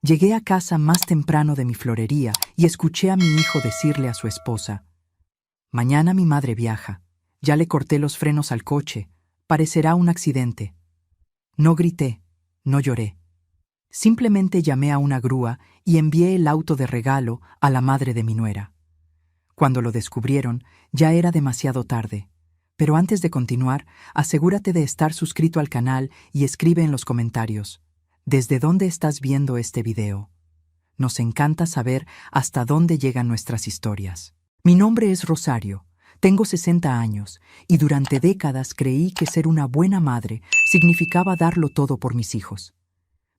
Llegué a casa más temprano de mi florería y escuché a mi hijo decirle a su esposa: «Mañana mi madre viaja. Ya le corté los frenos al coche. Parecerá un accidente». No grité, no lloré. Simplemente llamé a una grúa y envié el auto de regalo a la madre de mi nuera. Cuando lo descubrieron, ya era demasiado tarde. Pero antes de continuar, asegúrate de estar suscrito al canal y escribe en los comentarios: ¿desde dónde estás viendo este video? Nos encanta saber hasta dónde llegan nuestras historias. Mi nombre es Rosario, tengo 60 años y durante décadas creí que ser una buena madre significaba darlo todo por mis hijos.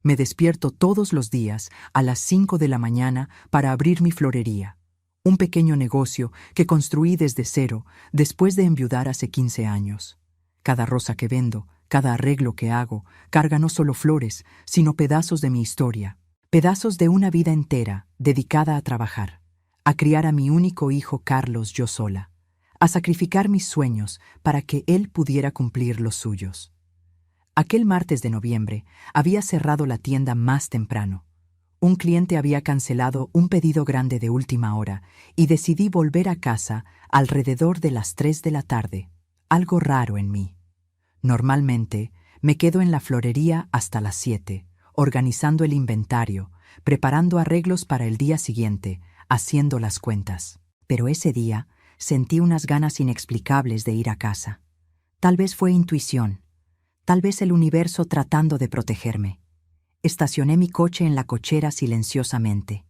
Me despierto todos los días a las 5 de la mañana para abrir mi florería, un pequeño negocio que construí desde cero después de enviudar hace 15 años. Cada rosa que vendo, cada arreglo que hago, carga no solo flores, sino pedazos de mi historia, pedazos de una vida entera dedicada a trabajar, a criar a mi único hijo Carlos yo sola, a sacrificar mis sueños para que él pudiera cumplir los suyos. Aquel martes de noviembre había cerrado la tienda más temprano. Un cliente había cancelado un pedido grande de última hora y decidí volver a casa alrededor de las 3 de la tarde, algo raro en mí. Normalmente me quedo en la florería hasta las 7, organizando el inventario, preparando arreglos para el día siguiente, haciendo las cuentas. Pero ese día sentí unas ganas inexplicables de ir a casa. Tal vez fue intuición, tal vez el universo tratando de protegerme. Estacioné mi coche en la cochera silenciosamente.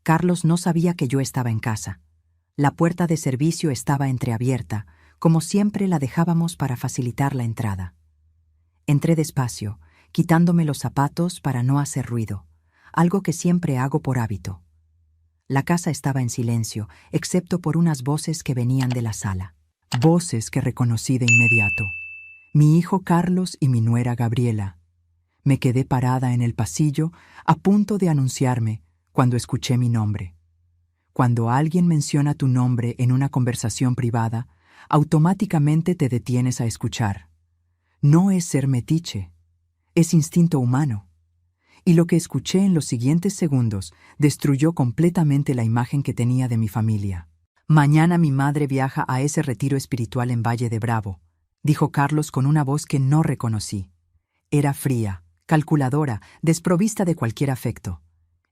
Carlos no sabía que yo estaba en casa. La puerta de servicio estaba entreabierta, como siempre la dejábamos para facilitar la entrada. Entré despacio, quitándome los zapatos para no hacer ruido, algo que siempre hago por hábito. La casa estaba en silencio, excepto por unas voces que venían de la sala. Voces que reconocí de inmediato. Mi hijo Carlos y mi nuera Gabriela. Me quedé parada en el pasillo, a punto de anunciarme, cuando escuché mi nombre. Cuando alguien menciona tu nombre en una conversación privada, automáticamente te detienes a escuchar. No es ser metiche, es instinto humano. Y lo que escuché en los siguientes segundos destruyó completamente la imagen que tenía de mi familia. Mañana mi madre viaja a ese retiro espiritual en Valle de Bravo, dijo Carlos con una voz que no reconocí. Era fría, calculadora, desprovista de cualquier afecto.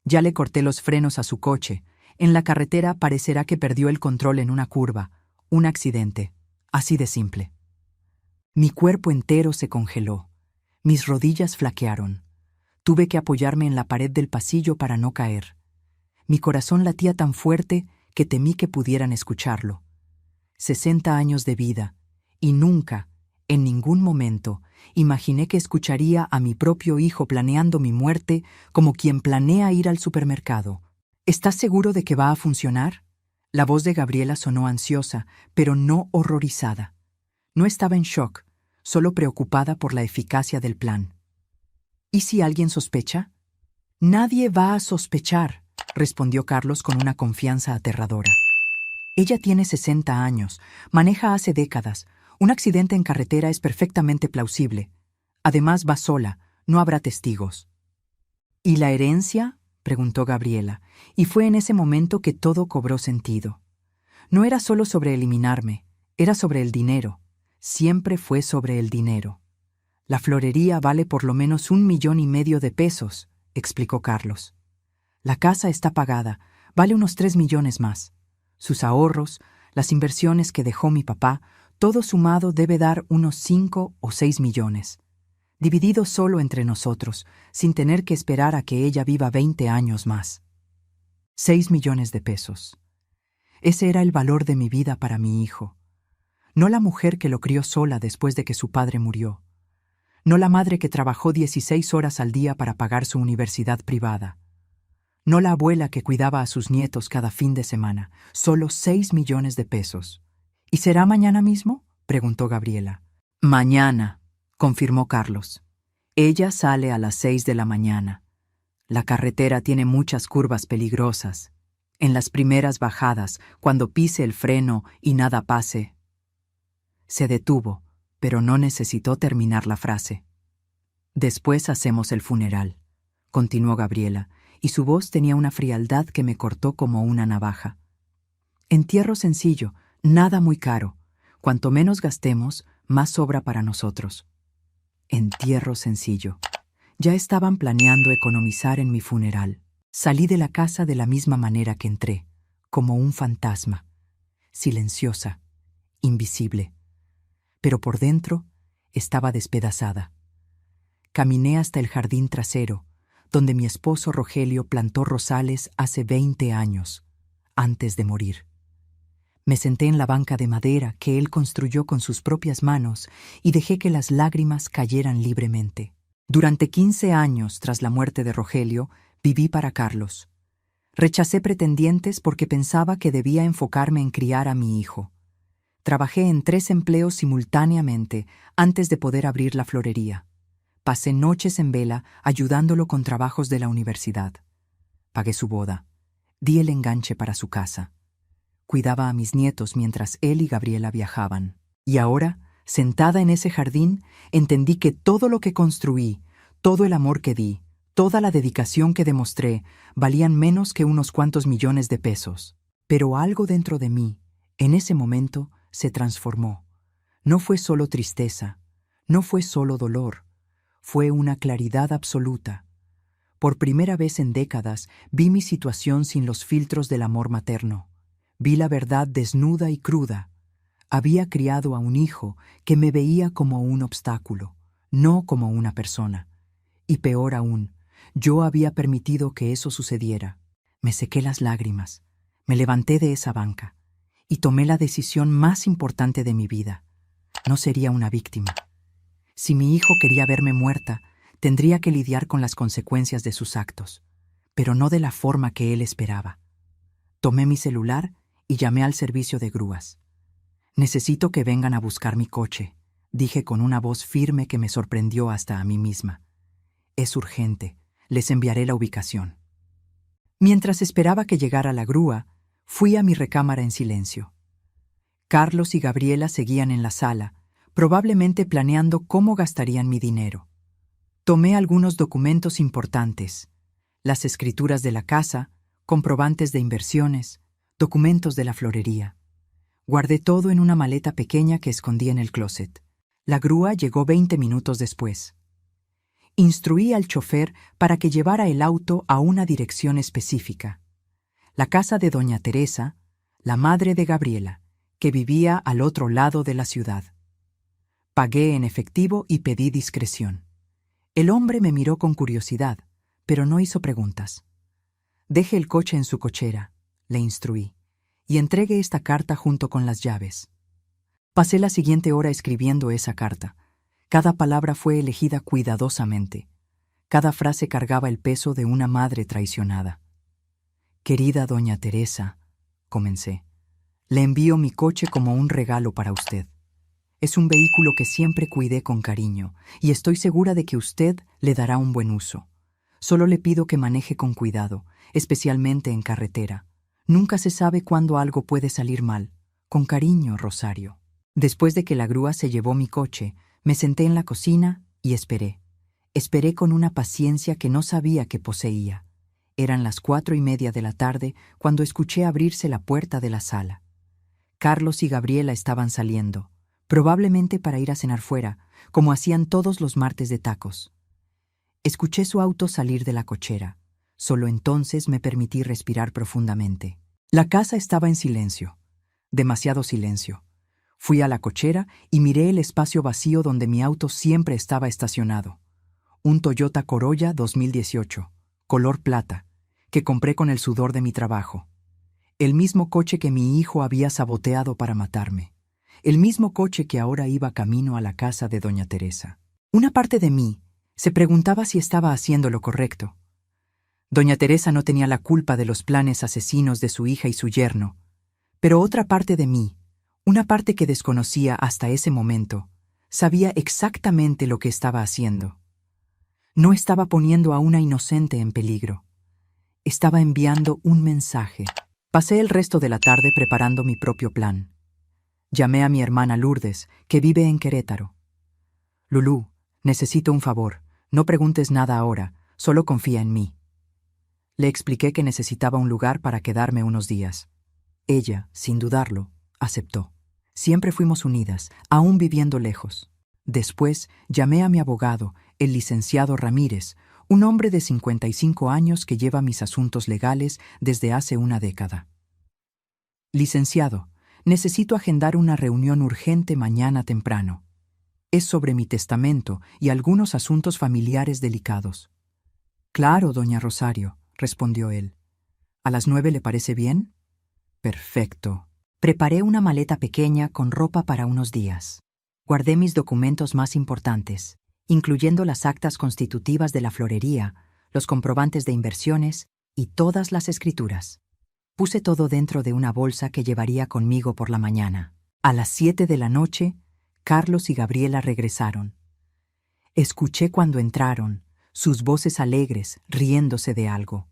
Ya le corté los frenos a su coche. En la carretera parecerá que perdió el control en una curva. Un accidente. Así de simple. Mi cuerpo entero se congeló. Mis rodillas flaquearon. Tuve que apoyarme en la pared del pasillo para no caer. Mi corazón latía tan fuerte que temí que pudieran escucharlo. 60 años de vida, y nunca, en ningún momento, imaginé que escucharía a mi propio hijo planeando mi muerte como quien planea ir al supermercado. ¿Estás seguro de que va a funcionar? La voz de Gabriela sonó ansiosa, pero no horrorizada. No estaba en shock, solo preocupada por la eficacia del plan. ¿Y si alguien sospecha? Nadie va a sospechar, respondió Carlos con una confianza aterradora. Ella tiene 60 años, maneja hace décadas. Un accidente en carretera es perfectamente plausible. Además va sola, no habrá testigos. ¿Y la herencia?, preguntó Gabriela, y fue en ese momento que todo cobró sentido. No era solo sobre eliminarme, era sobre el dinero. Siempre fue sobre el dinero. La florería vale por lo menos 1,5 millones de pesos, explicó Carlos. La casa está pagada, vale unos 3 millones más. Sus ahorros, las inversiones que dejó mi papá, todo sumado debe dar unos 5 o 6 millones. Dividido solo entre nosotros, sin tener que esperar a que ella viva 20 años más. 6 millones de pesos. Ese era el valor de mi vida para mi hijo. No la mujer que lo crió sola después de que su padre murió. No la madre que trabajó 16 horas al día para pagar su universidad privada. No la abuela que cuidaba a sus nietos cada fin de semana. Solo 6 millones de pesos. ¿Y será mañana mismo?, preguntó Gabriela. Mañana, confirmó Carlos. Ella sale a las 6 de la mañana. La carretera tiene muchas curvas peligrosas. En las primeras bajadas, cuando pise el freno y nada pase. Se detuvo, pero no necesitó terminar la frase. Después hacemos el funeral, continuó Gabriela, y su voz tenía una frialdad que me cortó como una navaja. Entierro sencillo, nada muy caro. Cuanto menos gastemos, más sobra para nosotros. Entierro sencillo. Ya estaban planeando economizar en mi funeral. Salí de la casa de la misma manera que entré, como un fantasma, silenciosa, invisible. Pero por dentro estaba despedazada. Caminé hasta el jardín trasero, donde mi esposo Rogelio plantó rosales hace 20 años, antes de morir. Me senté en la banca de madera que él construyó con sus propias manos y dejé que las lágrimas cayeran libremente. Durante 15 años tras la muerte de Rogelio, viví para Carlos. Rechacé pretendientes porque pensaba que debía enfocarme en criar a mi hijo. Trabajé en 3 empleos simultáneamente antes de poder abrir la florería. Pasé noches en vela ayudándolo con trabajos de la universidad. Pagué su boda. Di el enganche para su casa. Cuidaba a mis nietos mientras él y Gabriela viajaban. Y ahora, sentada en ese jardín, entendí que todo lo que construí, todo el amor que di, toda la dedicación que demostré, valían menos que unos cuantos millones de pesos. Pero algo dentro de mí, en ese momento, se transformó. No fue solo tristeza, no fue solo dolor, fue una claridad absoluta. Por primera vez en décadas vi mi situación sin los filtros del amor materno. Vi la verdad desnuda y cruda. Había criado a un hijo que me veía como un obstáculo, no como una persona. Y peor aún, yo había permitido que eso sucediera. Me sequé las lágrimas, me levanté de esa banca y tomé la decisión más importante de mi vida. No sería una víctima. Si mi hijo quería verme muerta, tendría que lidiar con las consecuencias de sus actos, pero no de la forma que él esperaba. Tomé mi celular y llamé al servicio de grúas. «Necesito que vengan a buscar mi coche», dije con una voz firme que me sorprendió hasta a mí misma. «Es urgente, les enviaré la ubicación». Mientras esperaba que llegara la grúa, fui a mi recámara en silencio. Carlos y Gabriela seguían en la sala, probablemente planeando cómo gastarían mi dinero. Tomé algunos documentos importantes, las escrituras de la casa, comprobantes de inversiones, documentos de la florería. Guardé todo en una maleta pequeña que escondí en el closet. La grúa llegó 20 minutos después. Instruí al chofer para que llevara el auto a una dirección específica. La casa de doña Teresa, la madre de Gabriela, que vivía al otro lado de la ciudad. Pagué en efectivo y pedí discreción. El hombre me miró con curiosidad, pero no hizo preguntas. «Deje el coche en su cochera», le instruí, «y entregue esta carta junto con las llaves». Pasé la siguiente hora escribiendo esa carta. Cada palabra fue elegida cuidadosamente. Cada frase cargaba el peso de una madre traicionada. «Querida doña Teresa», comencé, «le envío mi coche como un regalo para usted. Es un vehículo que siempre cuidé con cariño y estoy segura de que usted le dará un buen uso. Solo le pido que maneje con cuidado, especialmente en carretera. Nunca se sabe cuándo algo puede salir mal. Con cariño, Rosario». Después de que la grúa se llevó mi coche, me senté en la cocina y esperé. Esperé con una paciencia que no sabía que poseía. Eran las 4:30 de la tarde cuando escuché abrirse la puerta de la sala. Carlos y Gabriela estaban saliendo, probablemente para ir a cenar fuera, como hacían todos los martes de tacos. Escuché su auto salir de la cochera. Solo entonces me permití respirar profundamente. La casa estaba en silencio, demasiado silencio. Fui a la cochera y miré el espacio vacío donde mi auto siempre estaba estacionado. Un Toyota Corolla 2018, color plata, que compré con el sudor de mi trabajo. El mismo coche que mi hijo había saboteado para matarme. El mismo coche que ahora iba camino a la casa de doña Teresa. Una parte de mí se preguntaba si estaba haciendo lo correcto. Doña Teresa no tenía la culpa de los planes asesinos de su hija y su yerno, pero otra parte de mí, una parte que desconocía hasta ese momento, sabía exactamente lo que estaba haciendo. No estaba poniendo a una inocente en peligro. Estaba enviando un mensaje. Pasé el resto de la tarde preparando mi propio plan. Llamé a mi hermana Lourdes, que vive en Querétaro. «Lulú, necesito un favor. No preguntes nada ahora, solo confía en mí». Le expliqué que necesitaba un lugar para quedarme unos días. Ella, sin dudarlo, aceptó. Siempre fuimos unidas, aún viviendo lejos. Después llamé a mi abogado, el licenciado Ramírez, un hombre de 55 años que lleva mis asuntos legales desde hace una década. Licenciado, necesito agendar una reunión urgente mañana temprano. Es sobre mi testamento y algunos asuntos familiares delicados. Claro, doña Rosario, respondió él. ¿A las 9 le parece bien? Perfecto. Preparé una maleta pequeña con ropa para unos días. Guardé mis documentos más importantes, incluyendo las actas constitutivas de la florería, los comprobantes de inversiones y todas las escrituras. Puse todo dentro de una bolsa que llevaría conmigo por la mañana. A las 7 de la noche, Carlos y Gabriela regresaron. Escuché cuando entraron, sus voces alegres, riéndose de algo.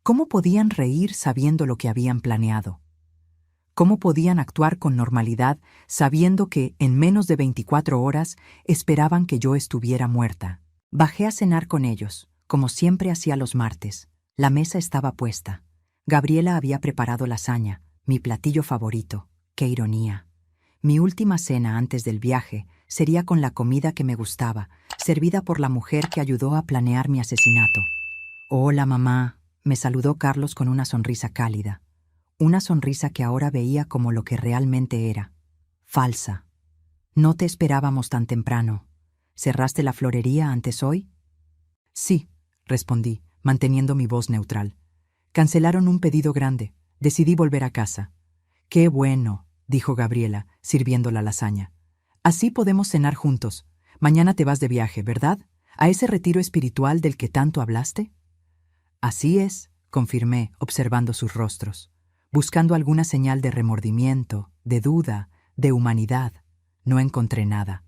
¿Cómo podían reír sabiendo lo que habían planeado? ¿Cómo podían actuar con normalidad sabiendo que, en menos de 24 horas, esperaban que yo estuviera muerta? Bajé a cenar con ellos, como siempre hacía los martes. La mesa estaba puesta. Gabriela había preparado lasaña, mi platillo favorito. ¡Qué ironía! Mi última cena antes del viaje sería con la comida que me gustaba, servida por la mujer que ayudó a planear mi asesinato. «Hola, mamá», me saludó Carlos con una sonrisa cálida. Una sonrisa que ahora veía como lo que realmente era. Falsa. No te esperábamos tan temprano. ¿Cerraste la florería antes hoy? Sí, respondí, manteniendo mi voz neutral. Cancelaron un pedido grande. Decidí volver a casa. Qué bueno, dijo Gabriela, sirviendo la lasaña. Así podemos cenar juntos. Mañana te vas de viaje, ¿verdad? ¿A ese retiro espiritual del que tanto hablaste? Así es, confirmé, observando sus rostros. Buscando alguna señal de remordimiento, de duda, de humanidad. No encontré nada.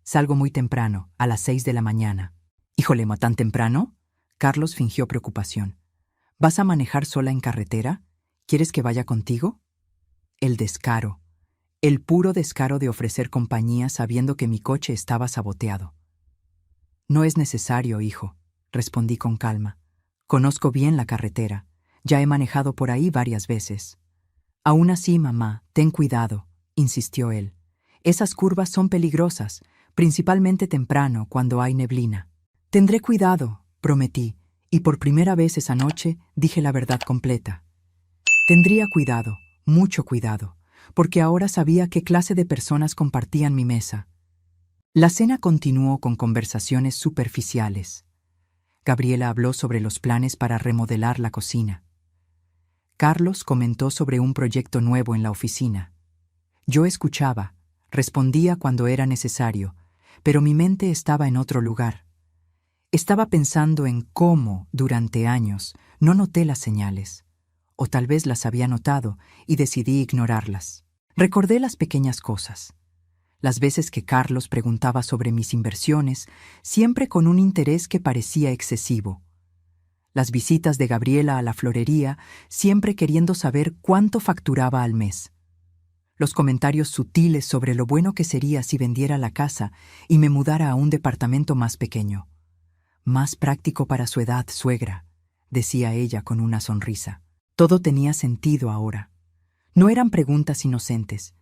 Salgo muy temprano, a las 6 de la mañana. Híjole, ¿tan temprano? Carlos fingió preocupación. ¿Vas a manejar sola en carretera? ¿Quieres que vaya contigo? El descaro. El puro descaro de ofrecer compañía sabiendo que mi coche estaba saboteado. No es necesario, hijo, respondí con calma. Conozco bien la carretera. Ya he manejado por ahí varias veces. Aún así, mamá, ten cuidado, insistió él. Esas curvas son peligrosas, principalmente temprano, cuando hay neblina. Tendré cuidado, prometí, y por primera vez esa noche dije la verdad completa. Tendría cuidado, mucho cuidado, porque ahora sabía qué clase de personas compartían mi mesa. La cena continuó con conversaciones superficiales. Gabriela habló sobre los planes para remodelar la cocina. Carlos comentó sobre un proyecto nuevo en la oficina. Yo escuchaba, respondía cuando era necesario, pero mi mente estaba en otro lugar. Estaba pensando en cómo, durante años, no noté las señales, o tal vez las había notado y decidí ignorarlas. Recordé las pequeñas cosas. Las veces que Carlos preguntaba sobre mis inversiones, siempre con un interés que parecía excesivo. Las visitas de Gabriela a la florería, siempre queriendo saber cuánto facturaba al mes. Los comentarios sutiles sobre lo bueno que sería si vendiera la casa y me mudara a un departamento más pequeño. Más práctico para su edad, suegra, decía ella con una sonrisa. Todo tenía sentido ahora. No eran preguntas inocentes,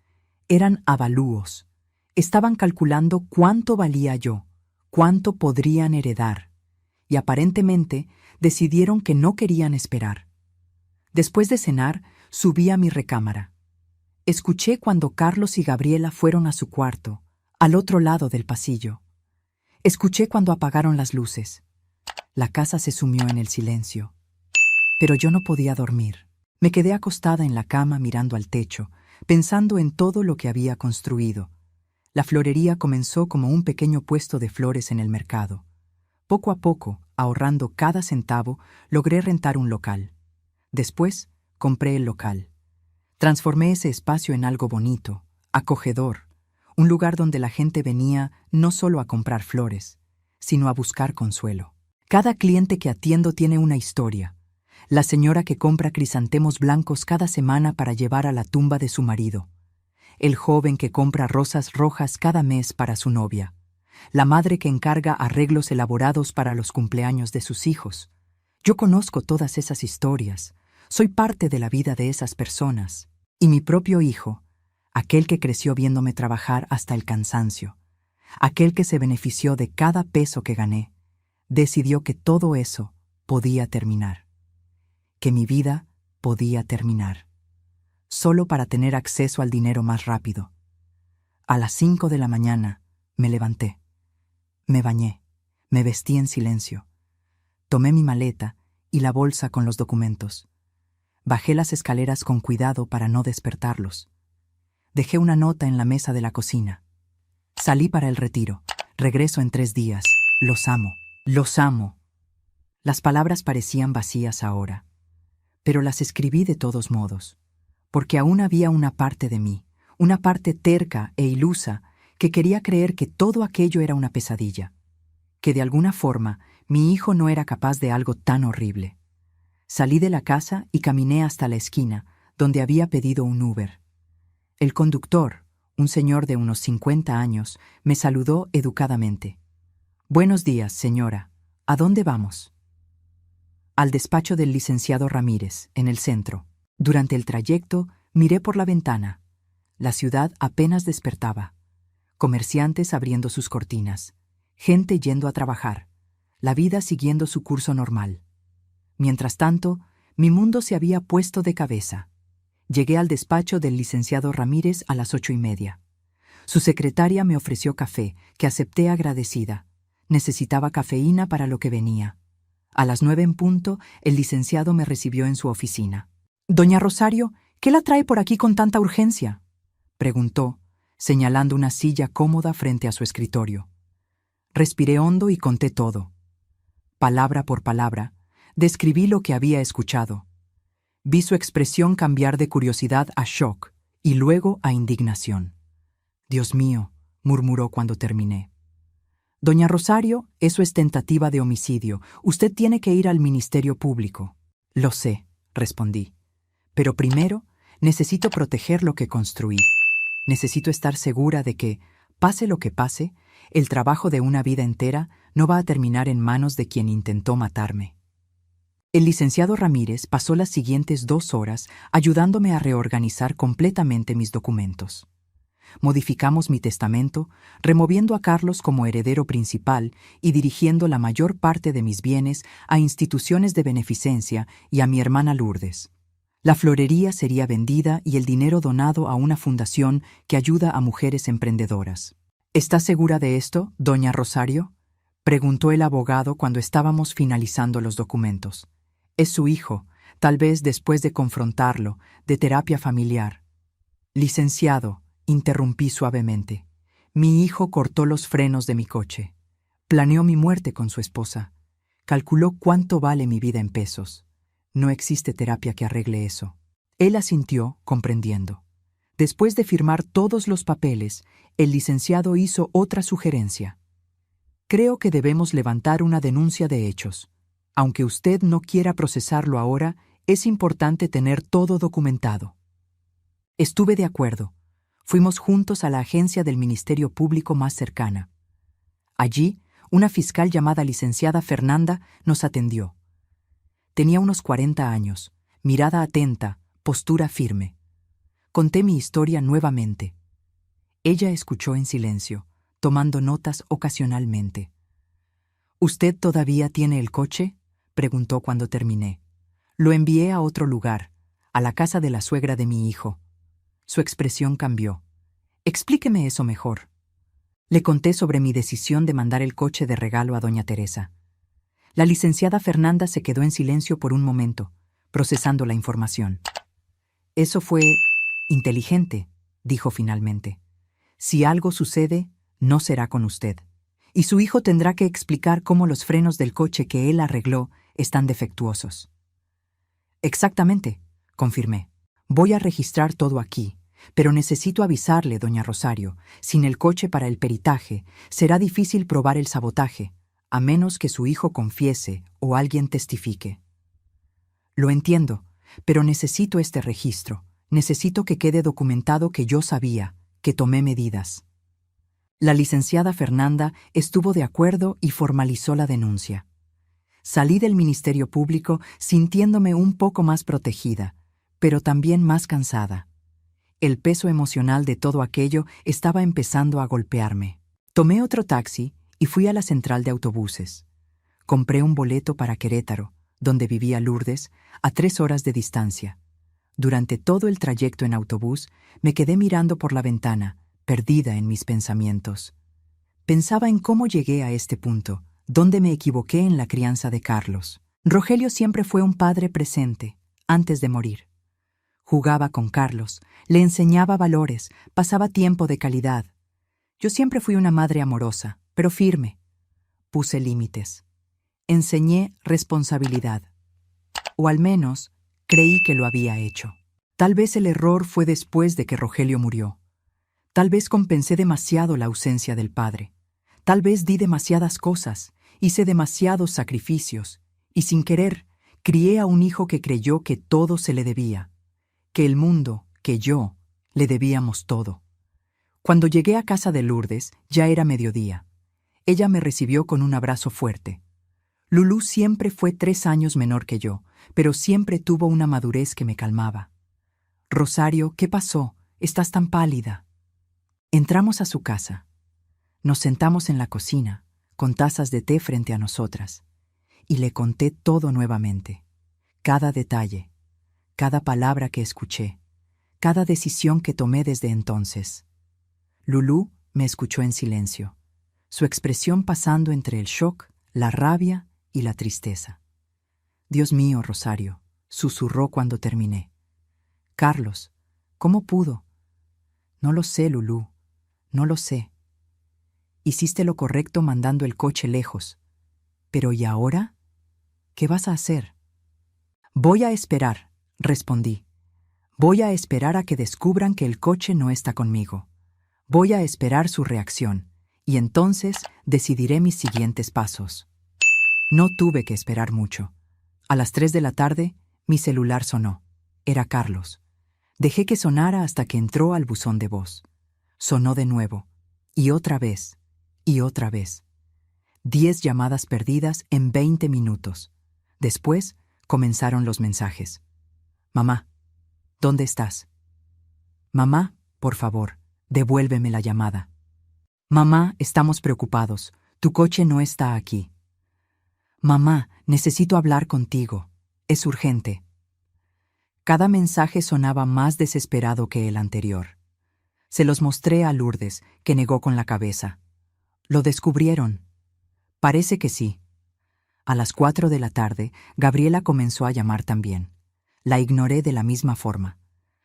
eran avalúos. Estaban calculando cuánto valía yo, cuánto podrían heredar, y aparentemente decidieron que no querían esperar. Después de cenar, subí a mi recámara. Escuché cuando Carlos y Gabriela fueron a su cuarto, al otro lado del pasillo. Escuché cuando apagaron las luces. La casa se sumió en el silencio. Pero yo no podía dormir. Me quedé acostada en la cama mirando al techo, pensando en todo lo que había construido. La florería comenzó como un pequeño puesto de flores en el mercado. Poco a poco, ahorrando cada centavo, logré rentar un local. Después, compré el local. Transformé ese espacio en algo bonito, acogedor, un lugar donde la gente venía no solo a comprar flores, sino a buscar consuelo. Cada cliente que atiendo tiene una historia. La señora que compra crisantemos blancos cada semana para llevar a la tumba de su marido. El joven que compra rosas rojas cada mes para su novia. La madre que encarga arreglos elaborados para los cumpleaños de sus hijos. Yo conozco todas esas historias, soy parte de la vida de esas personas, y mi propio hijo, aquel que creció viéndome trabajar hasta el cansancio, aquel que se benefició de cada peso que gané, decidió que todo eso podía terminar, que mi vida podía terminar, solo para tener acceso al dinero más rápido. A las 5 de la mañana me levanté, me bañé, me vestí en silencio, tomé mi maleta y la bolsa con los documentos. Bajé las escaleras con cuidado para no despertarlos. Dejé una nota en la mesa de la cocina. Salí para el retiro. Regreso en 3 días. Los amo. Los amo. Las palabras parecían vacías ahora, pero las escribí de todos modos, porque aún había una parte de mí, una parte terca e ilusa, que quería creer que todo aquello era una pesadilla, que de alguna forma mi hijo no era capaz de algo tan horrible. Salí de la casa y caminé hasta la esquina, donde había pedido un Uber. El conductor, un señor de unos 50 años, me saludó educadamente. «Buenos días, señora. ¿A dónde vamos?» «Al despacho del licenciado Ramírez, en el centro». Durante el trayecto, miré por la ventana. La ciudad apenas despertaba. Comerciantes abriendo sus cortinas, gente yendo a trabajar, la vida siguiendo su curso normal. Mientras tanto, mi mundo se había puesto de cabeza. Llegué al despacho del licenciado Ramírez a las 8:30. Su secretaria me ofreció café, que acepté agradecida. Necesitaba cafeína para lo que venía. A las 9 en punto, el licenciado me recibió en su oficina. «Doña Rosario, ¿qué la trae por aquí con tanta urgencia?», preguntó, señalando una silla cómoda frente a su escritorio. Respiré hondo y conté todo. Palabra por palabra, describí lo que había escuchado. Vi su expresión cambiar de curiosidad a shock y luego a indignación. «Dios mío», murmuró cuando terminé. «Doña Rosario, eso es tentativa de homicidio. Usted tiene que ir al Ministerio Público». «Lo sé», respondí. «Pero primero, necesito proteger lo que construí. Necesito estar segura de que, pase lo que pase, el trabajo de una vida entera no va a terminar en manos de quien intentó matarme». El licenciado Ramírez pasó las siguientes 2 horas ayudándome a reorganizar completamente mis documentos. Modificamos mi testamento, removiendo a Carlos como heredero principal y dirigiendo la mayor parte de mis bienes a instituciones de beneficencia y a mi hermana Lourdes. La florería sería vendida y el dinero donado a una fundación que ayuda a mujeres emprendedoras. «¿Está segura de esto, doña Rosario?», preguntó el abogado cuando estábamos finalizando los documentos. «Es su hijo, tal vez después de confrontarlo, de terapia familiar». «Licenciado», interrumpí suavemente, «mi hijo cortó los frenos de mi coche. Planeó mi muerte con su esposa. Calculó cuánto vale mi vida en pesos. No existe terapia que arregle eso». Él asintió, comprendiendo. Después de firmar todos los papeles, el licenciado hizo otra sugerencia. «Creo que debemos levantar una denuncia de hechos. Aunque usted no quiera procesarlo ahora, es importante tener todo documentado». Estuve de acuerdo. Fuimos juntos a la agencia del Ministerio Público más cercana. Allí, una fiscal llamada licenciada Fernanda nos atendió. Tenía unos 40 años, mirada atenta, postura firme. Conté mi historia nuevamente. Ella escuchó en silencio, tomando notas ocasionalmente. «¿Usted todavía tiene el coche?», preguntó cuando terminé. «Lo envié a otro lugar, a la casa de la suegra de mi hijo». Su expresión cambió. «Explíqueme eso mejor». Le conté sobre mi decisión de mandar el coche de regalo a doña Teresa. La licenciada Fernanda se quedó en silencio por un momento, procesando la información. «Eso fue inteligente», dijo finalmente. «Si algo sucede, no será con usted. Y su hijo tendrá que explicar cómo los frenos del coche que él arregló están defectuosos». «Exactamente», confirmé. «Voy a registrar todo aquí, pero necesito avisarle, doña Rosario, sin el coche para el peritaje, será difícil probar el sabotaje, a menos que su hijo confiese o alguien testifique». «Lo entiendo, pero necesito este registro. Necesito que quede documentado que yo sabía, que tomé medidas». La licenciada Fernanda estuvo de acuerdo y formalizó la denuncia. Salí del Ministerio Público sintiéndome un poco más protegida, pero también más cansada. El peso emocional de todo aquello estaba empezando a golpearme. Tomé otro taxi y fui a la central de autobuses. Compré un boleto para Querétaro, donde vivía Lourdes, a 3 horas de distancia. Durante todo el trayecto en autobús, me quedé mirando por la ventana, perdida en mis pensamientos. Pensaba en cómo llegué a este punto, dónde me equivoqué en la crianza de Carlos. Rogelio siempre fue un padre presente, antes de morir. Jugaba con Carlos, le enseñaba valores, pasaba tiempo de calidad. Yo siempre fui una madre amorosa, pero firme. Puse límites. Enseñé responsabilidad. O al menos, creí que lo había hecho. Tal vez el error fue después de que Rogelio murió. Tal vez compensé demasiado la ausencia del padre. Tal vez di demasiadas cosas, hice demasiados sacrificios, y sin querer, crié a un hijo que creyó que todo se le debía, que el mundo, que yo, le debíamos todo. Cuando llegué a casa de Lourdes, ya era mediodía. Ella me recibió con un abrazo fuerte. Lulú siempre fue 3 años menor que yo, pero siempre tuvo una madurez que me calmaba. «Rosario, ¿qué pasó? Estás tan pálida». Entramos a su casa. Nos sentamos en la cocina, con tazas de té frente a nosotras, y le conté todo nuevamente. Cada detalle, cada palabra que escuché, cada decisión que tomé desde entonces. Lulú me escuchó en silencio, su expresión pasando entre el shock, la rabia y la tristeza. «Dios mío, Rosario», susurró cuando terminé. «Carlos, ¿cómo pudo?» «No lo sé, Lulú, no lo sé. Hiciste lo correcto mandando el coche lejos. Pero ¿y ahora? ¿Qué vas a hacer?» «Voy a esperar», respondí. «Voy a esperar a que descubran que el coche no está conmigo. Voy a esperar su reacción, y entonces decidiré mis siguientes pasos». No tuve que esperar mucho. A las 3 de la tarde, mi celular sonó. Era Carlos. Dejé que sonara hasta que entró al buzón de voz. Sonó de nuevo, y otra vez, y otra vez. 10 llamadas perdidas en 20 minutos. Después comenzaron los mensajes. «Mamá, ¿dónde estás?» «Mamá, por favor, devuélveme la llamada». «Mamá, estamos preocupados. Tu coche no está aquí». «Mamá, necesito hablar contigo. Es urgente». Cada mensaje sonaba más desesperado que el anterior. Se los mostré a Lourdes, que negó con la cabeza. «¿Lo descubrieron?» «Parece que sí». A las 4 de la tarde, Gabriela comenzó a llamar también. La ignoré de la misma forma.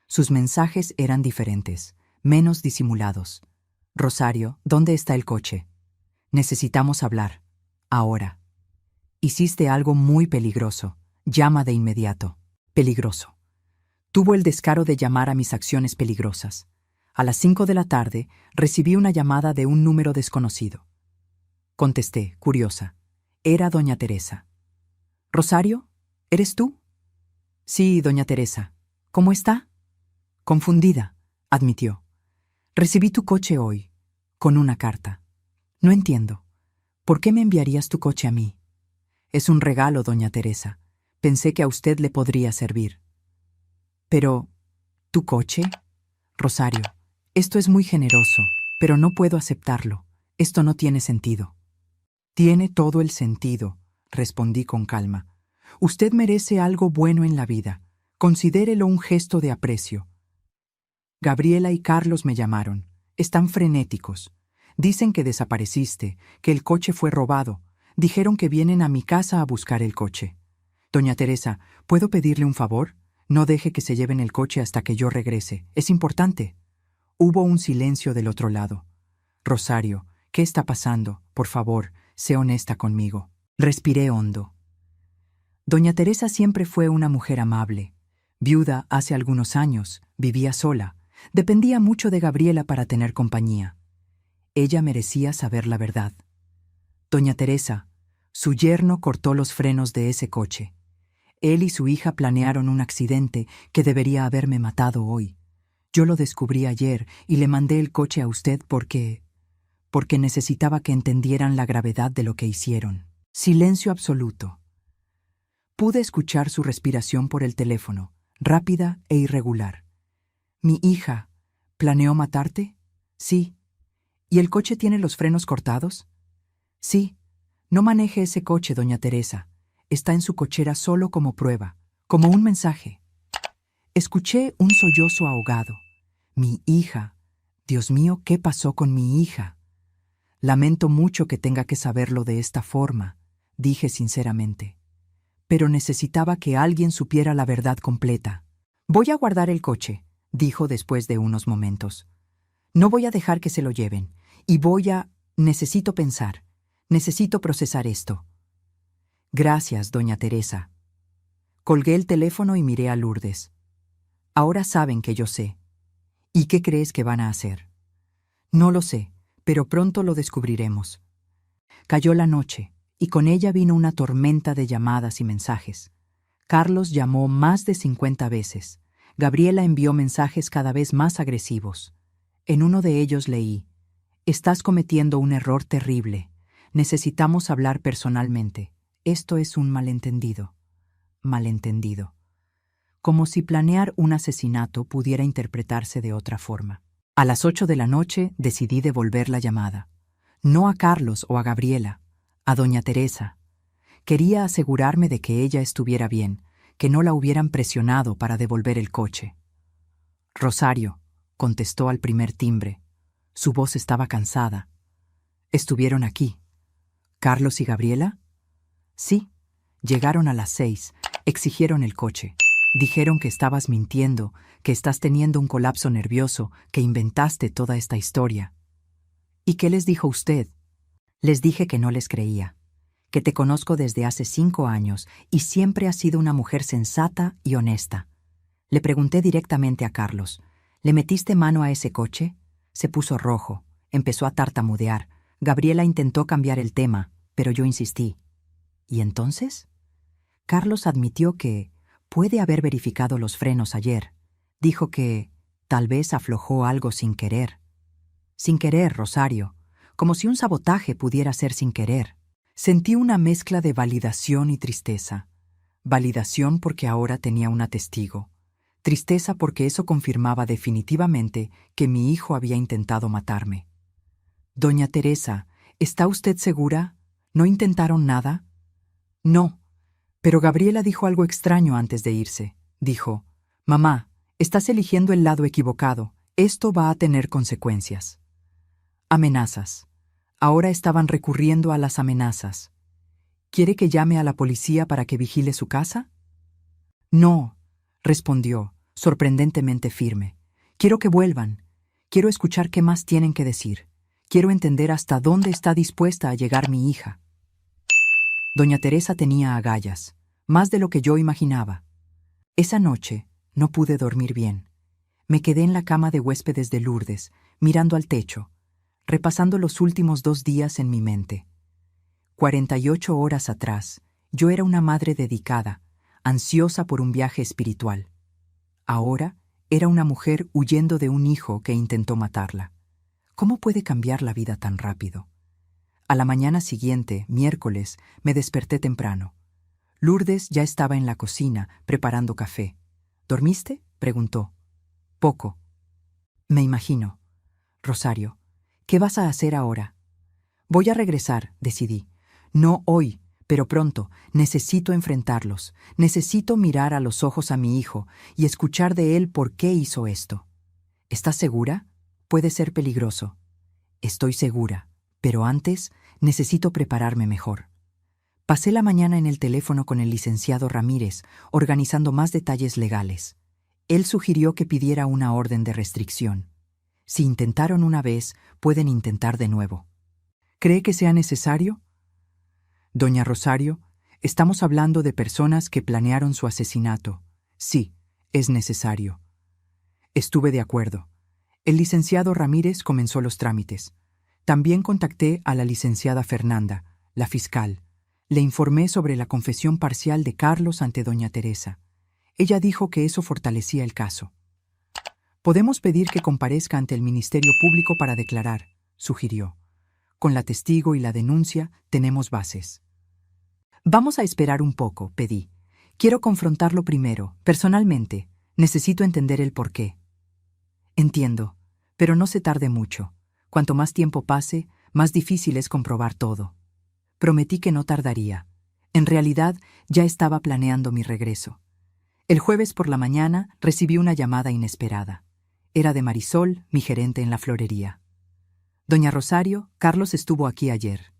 Sus mensajes eran diferentes, menos disimulados. «Rosario, ¿dónde está el coche? Necesitamos hablar. Ahora. Hiciste algo muy peligroso. Llama de inmediato». Peligroso. Tuvo el descaro de llamar a mis acciones peligrosas. A las 5 de la tarde, recibí una llamada de un número desconocido. Contesté, curiosa. Era doña Teresa. «¿Rosario? ¿Eres tú?» «Sí, doña Teresa. ¿Cómo está?» «Confundida», admitió. «Recibí tu coche hoy, con una carta. No entiendo. ¿Por qué me enviarías tu coche a mí?» «Es un regalo, doña Teresa. Pensé que a usted le podría servir». «Pero, ¿tu coche?» «Rosario, esto es muy generoso, pero no puedo aceptarlo. Esto no tiene sentido». «Tiene todo el sentido», respondí con calma. «Usted merece algo bueno en la vida. Considérelo un gesto de aprecio». Gabriela y Carlos me llamaron. Están frenéticos. Dicen que desapareciste, que el coche fue robado. Dijeron que vienen a mi casa a buscar el coche. «Doña Teresa, ¿puedo pedirle un favor? No deje que se lleven el coche hasta que yo regrese. Es importante». Hubo un silencio del otro lado. «Rosario, ¿qué está pasando? Por favor, sé honesta conmigo». Respiré hondo. Doña Teresa siempre fue una mujer amable. Viuda hace algunos años, vivía sola. Dependía mucho de Gabriela para tener compañía. Ella merecía saber la verdad. «Doña Teresa, su yerno cortó los frenos de ese coche. Él y su hija planearon un accidente que debería haberme matado hoy. Yo lo descubrí ayer y le mandé el coche a usted porque necesitaba que entendieran la gravedad de lo que hicieron». Silencio absoluto. Pude escuchar su respiración por el teléfono, rápida e irregular. «Mi hija, ¿planeó matarte?» «Sí». «¿Y el coche tiene los frenos cortados?» «Sí». «No maneje ese coche, doña Teresa. Está en su cochera solo como prueba, como un mensaje». Escuché un sollozo ahogado. «Mi hija. Dios mío, ¿qué pasó con mi hija?» «Lamento mucho que tenga que saberlo de esta forma», dije sinceramente. Pero necesitaba que alguien supiera la verdad completa. «Voy a guardar el coche», dijo después de unos momentos. «No voy a dejar que se lo lleven. Y necesito pensar. Necesito procesar esto». «Gracias, doña Teresa». Colgué el teléfono y miré a Lourdes. «Ahora saben que yo sé. ¿Y qué crees que van a hacer?» «No lo sé, pero pronto lo descubriremos». Cayó la noche, y con ella vino una tormenta de llamadas y mensajes. Carlos llamó más de 50 veces. Gabriela envió mensajes cada vez más agresivos. En uno de ellos leí: «Estás cometiendo un error terrible. Necesitamos hablar personalmente. Esto es un malentendido». Malentendido. Como si planear un asesinato pudiera interpretarse de otra forma. A las 8 de la noche decidí devolver la llamada. No a Carlos o a Gabriela, a doña Teresa. Quería asegurarme de que ella estuviera bien, que no la hubieran presionado para devolver el coche. «Rosario», contestó al primer timbre. Su voz estaba cansada. «¿Estuvieron aquí?» «¿Carlos y Gabriela?» «Sí. Llegaron a las 6, exigieron el coche. Dijeron que estabas mintiendo, que estás teniendo un colapso nervioso, que inventaste toda esta historia». «¿Y qué les dijo usted?» «Les dije que no les creía, que te conozco desde hace 5 años y siempre has sido una mujer sensata y honesta». Le pregunté directamente a Carlos: «¿Le metiste mano a ese coche?» Se puso rojo, empezó a tartamudear. Gabriela intentó cambiar el tema, pero yo insistí. «¿Y entonces?» Carlos admitió que puede haber verificado los frenos ayer. Dijo que tal vez aflojó algo sin querer. Sin querer, Rosario, como si un sabotaje pudiera ser sin querer. Sentí una mezcla de validación y tristeza. Validación porque ahora tenía una testigo. Tristeza porque eso confirmaba definitivamente que mi hijo había intentado matarme. «Doña Teresa, ¿está usted segura? ¿No intentaron nada?» «No». Pero Gabriela dijo algo extraño antes de irse. Dijo: «Mamá, estás eligiendo el lado equivocado. Esto va a tener consecuencias». Amenazas. Ahora estaban recurriendo a las amenazas. ¿Quiere que llame a la policía para que vigile su casa? «No», respondió, sorprendentemente firme. «Quiero que vuelvan. Quiero escuchar qué más tienen que decir. Quiero entender hasta dónde está dispuesta a llegar mi hija». Doña Teresa tenía agallas, más de lo que yo imaginaba. Esa noche no pude dormir bien. Me quedé en la cama de huéspedes de Lourdes, mirando al techo, repasando los últimos 2 días en mi mente. 48 horas atrás, yo era una madre dedicada, ansiosa por un viaje espiritual. Ahora era una mujer huyendo de un hijo que intentó matarla. ¿Cómo puede cambiar la vida tan rápido? A la mañana siguiente, miércoles, me desperté temprano. Lourdes ya estaba en la cocina, preparando café. «¿Dormiste?», preguntó. «Poco». «Me imagino». «Rosario, ¿qué vas a hacer ahora?» «Voy a regresar», decidí. «No hoy, pero pronto. Necesito enfrentarlos. Necesito mirar a los ojos a mi hijo y escuchar de él por qué hizo esto». «¿Estás segura? Puede ser peligroso». «Estoy segura, pero antes necesito prepararme mejor». Pasé la mañana en el teléfono con el licenciado Ramírez, organizando más detalles legales. Él sugirió que pidiera una orden de restricción. Si intentaron una vez, pueden intentar de nuevo. ¿Cree que sea necesario? Doña Rosario, estamos hablando de personas que planearon su asesinato. Sí, es necesario. Estuve de acuerdo. El licenciado Ramírez comenzó los trámites. También contacté a la licenciada Fernanda, la fiscal. Le informé sobre la confesión parcial de Carlos ante doña Teresa. Ella dijo que eso fortalecía el caso. «Podemos pedir que comparezca ante el Ministerio Público para declarar», sugirió. «Con la testigo y la denuncia tenemos bases». «Vamos a esperar un poco», pedí. Quiero confrontarlo primero, personalmente. Necesito entender el porqué. Entiendo, pero no se tarde mucho. Cuanto más tiempo pase, más difícil es comprobar todo. Prometí que no tardaría. En realidad, ya estaba planeando mi regreso. El jueves por la mañana recibí una llamada inesperada. Era de Marisol, mi gerente en la florería. Doña Rosario, Carlos estuvo aquí ayer.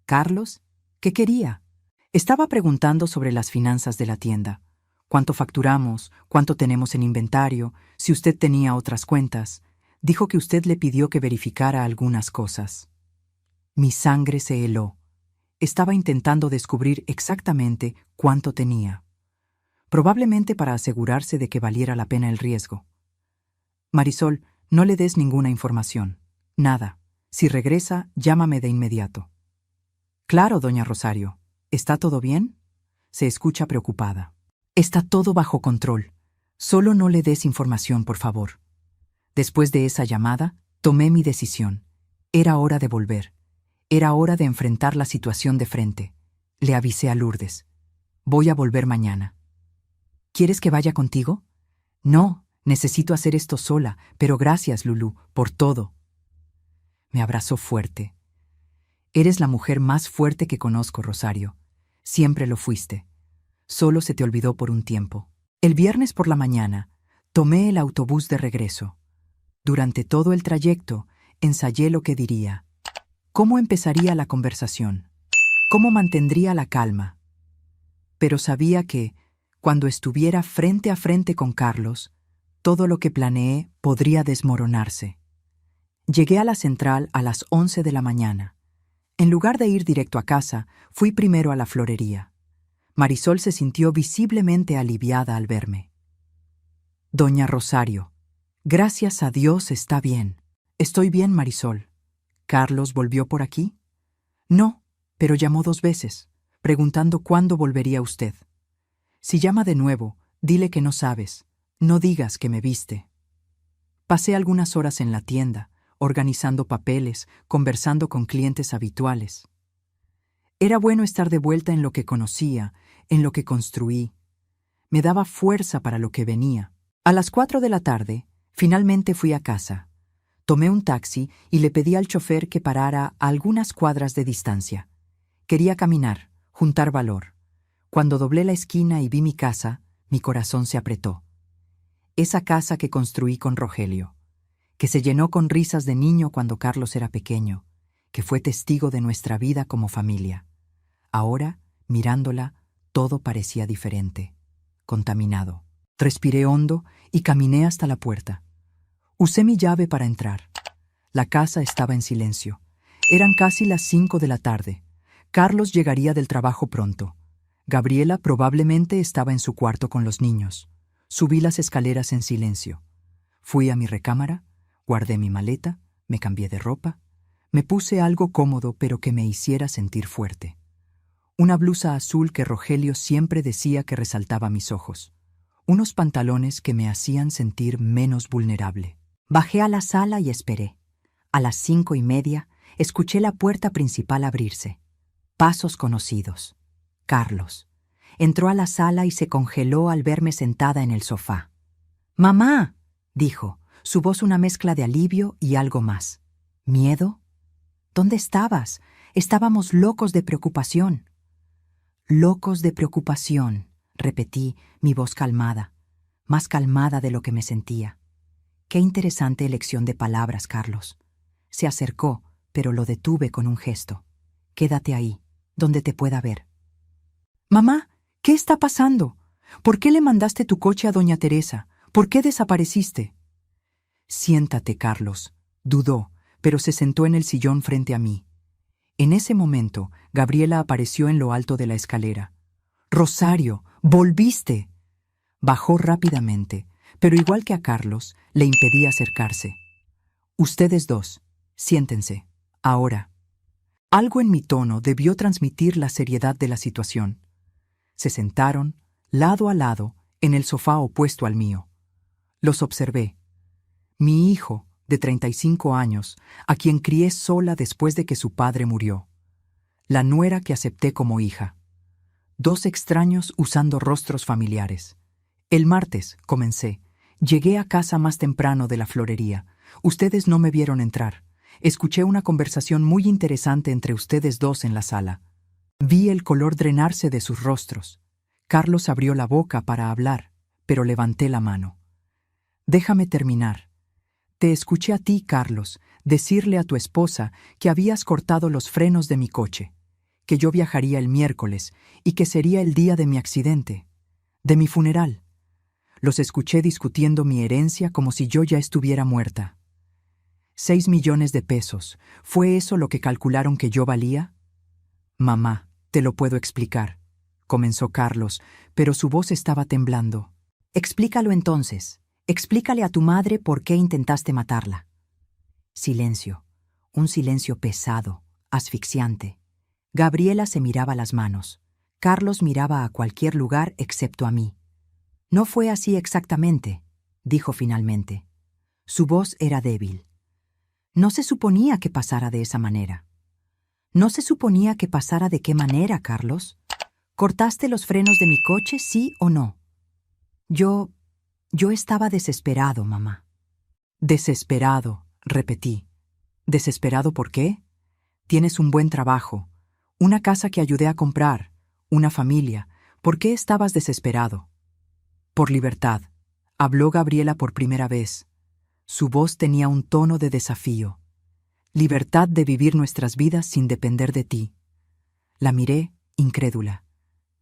¿Carlos? ¿Qué quería? Estaba preguntando sobre las finanzas de la tienda. ¿Cuánto facturamos? ¿Cuánto tenemos en inventario? Si usted tenía otras cuentas. Dijo que usted le pidió que verificara algunas cosas. Mi sangre se heló. Estaba intentando descubrir exactamente cuánto tenía. Probablemente para asegurarse de que valiera la pena el riesgo. Marisol, no le des ninguna información. Nada. Si regresa, llámame de inmediato. Claro, doña Rosario. ¿Está todo bien? Se escucha preocupada. Está todo bajo control. Solo no le des información, por favor. Después de esa llamada, tomé mi decisión. Era hora de volver. Era hora de enfrentar la situación de frente. Le avisé a Lourdes. Voy a volver mañana. ¿Quieres que vaya contigo? No, necesito hacer esto sola, pero gracias, Lulú, por todo. Me abrazó fuerte. Eres la mujer más fuerte que conozco, Rosario. Siempre lo fuiste. Solo se te olvidó por un tiempo. El viernes por la mañana, tomé el autobús de regreso. Durante todo el trayecto, ensayé lo que diría. ¿Cómo empezaría la conversación? ¿Cómo mantendría la calma? Pero sabía que, cuando estuviera frente a frente con Carlos, todo lo que planeé podría desmoronarse. Llegué a la central a las 11 de la mañana. En lugar de ir directo a casa, fui primero a la florería. Marisol se sintió visiblemente aliviada al verme. Doña Rosario, gracias a Dios está bien. Estoy bien, Marisol. ¿Carlos volvió por aquí? No, pero llamó 2 veces, preguntando cuándo volvería usted. Si llama de nuevo, dile que no sabes. No digas que me viste. Pasé algunas horas en la tienda, organizando papeles, conversando con clientes habituales. Era bueno estar de vuelta en lo que conocía, en lo que construí. Me daba fuerza para lo que venía. A las 4 de la tarde, finalmente fui a casa. Tomé un taxi y le pedí al chofer que parara a algunas cuadras de distancia. Quería caminar, juntar valor. Cuando doblé la esquina y vi mi casa, mi corazón se apretó. Esa casa que construí con Rogelio, que se llenó con risas de niño cuando Carlos era pequeño, que fue testigo de nuestra vida como familia. Ahora, mirándola, todo parecía diferente, contaminado. Respiré hondo y caminé hasta la puerta. Usé mi llave para entrar. La casa estaba en silencio. Eran casi las 5 de la tarde. Carlos llegaría del trabajo pronto. Gabriela probablemente estaba en su cuarto con los niños. Subí las escaleras en silencio. Fui a mi recámara, guardé mi maleta, me cambié de ropa, me puse algo cómodo pero que me hiciera sentir fuerte. Una blusa azul que Rogelio siempre decía que resaltaba mis ojos. Unos pantalones que me hacían sentir menos vulnerable. Bajé a la sala y esperé. A las 5:30 escuché la puerta principal abrirse. Pasos conocidos. Carlos. Entró a la sala y se congeló al verme sentada en el sofá. «¡Mamá!», dijo, su voz una mezcla de alivio y algo más. ¿Miedo? ¿Dónde estabas? Estábamos locos de preocupación. Locos de preocupación, repetí, mi voz calmada, más calmada de lo que me sentía. Qué interesante elección de palabras, Carlos. Se acercó, pero lo detuve con un gesto. Quédate ahí, donde te pueda ver. «Mamá, ¿qué está pasando? ¿Por qué le mandaste tu coche a doña Teresa? ¿Por qué desapareciste?» «Siéntate, Carlos», dudó, pero se sentó en el sillón frente a mí. En ese momento, Gabriela apareció en lo alto de la escalera. «Rosario, volviste». Bajó rápidamente, pero igual que a Carlos, le impedí acercarse. «Ustedes dos, siéntense, ahora». Algo en mi tono debió transmitir la seriedad de la situación. Se sentaron, lado a lado, en el sofá opuesto al mío. Los observé. Mi hijo, de 35 años, a quien crié sola después de que su padre murió. La nuera que acepté como hija. 2 extraños usando rostros familiares. El martes, comencé. Llegué a casa más temprano de la florería. Ustedes no me vieron entrar. Escuché una conversación muy interesante entre ustedes dos en la sala. Vi el color drenarse de sus rostros. Carlos abrió la boca para hablar, pero levanté la mano. Déjame terminar. Te escuché a ti, Carlos, decirle a tu esposa que habías cortado los frenos de mi coche, que yo viajaría el miércoles y que sería el día de mi accidente, de mi funeral. Los escuché discutiendo mi herencia como si yo ya estuviera muerta. 6 millones de pesos. ¿Fue eso lo que calcularon que yo valía? Mamá, te lo puedo explicar, comenzó Carlos, pero su voz estaba temblando. Explícalo entonces. Explícale a tu madre por qué intentaste matarla. Silencio. Un silencio pesado, asfixiante. Gabriela se miraba las manos. Carlos miraba a cualquier lugar excepto a mí. No fue así exactamente, dijo finalmente. Su voz era débil. No se suponía que pasara de esa manera. ¿No se suponía que pasara de qué manera, Carlos? ¿Cortaste los frenos de mi coche, sí o no? Yo estaba desesperado, mamá. Desesperado, repetí. ¿Desesperado por qué? Tienes un buen trabajo, una casa que ayudé a comprar, una familia. ¿Por qué estabas desesperado? Por libertad, habló Gabriela por primera vez. Su voz tenía un tono de desafío. Libertad de vivir nuestras vidas sin depender de ti. La miré, incrédula.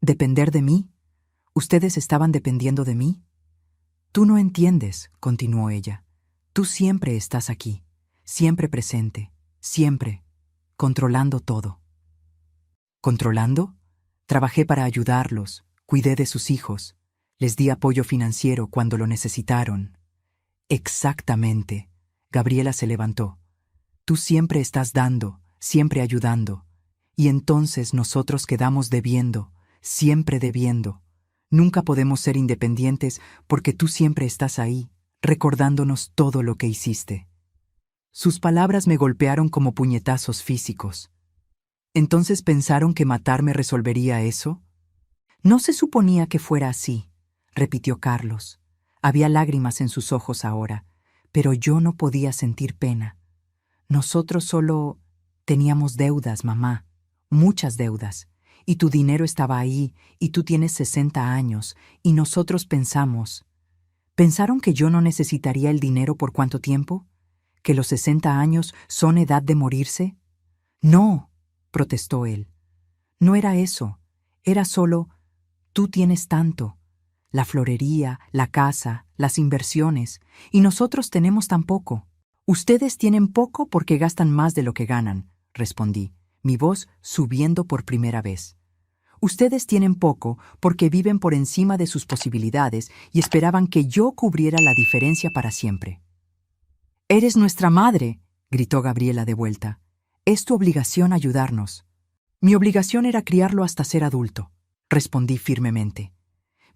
¿Depender de mí? ¿Ustedes estaban dependiendo de mí? Tú no entiendes, continuó ella. Tú siempre estás aquí, siempre presente, siempre, controlando todo. ¿Controlando? Trabajé para ayudarlos, cuidé de sus hijos, les di apoyo financiero cuando lo necesitaron. Exactamente. Gabriela se levantó. Tú siempre estás dando, siempre ayudando. Y entonces nosotros quedamos debiendo, siempre debiendo. Nunca podemos ser independientes porque tú siempre estás ahí, recordándonos todo lo que hiciste. Sus palabras me golpearon como puñetazos físicos. ¿Entonces pensaron que matarme resolvería eso? No se suponía que fuera así, repitió Carlos. Había lágrimas en sus ojos ahora, pero yo no podía sentir pena. Nosotros solo teníamos deudas, mamá, muchas deudas. Y tu dinero estaba ahí, y tú tienes 60 años, y nosotros pensamos. ¿Pensaron que yo no necesitaría el dinero por cuánto tiempo? ¿Que los 60 años son edad de morirse? No, protestó él. No era eso, era solo, tú tienes tanto. La florería, la casa, las inversiones, y nosotros tenemos tan poco. Ustedes tienen poco porque gastan más de lo que ganan, respondí, mi voz subiendo por primera vez. Ustedes tienen poco porque viven por encima de sus posibilidades y esperaban que yo cubriera la diferencia para siempre. «Eres nuestra madre», gritó Gabriela de vuelta. «Es tu obligación ayudarnos». Mi obligación era criarlo hasta ser adulto, respondí firmemente.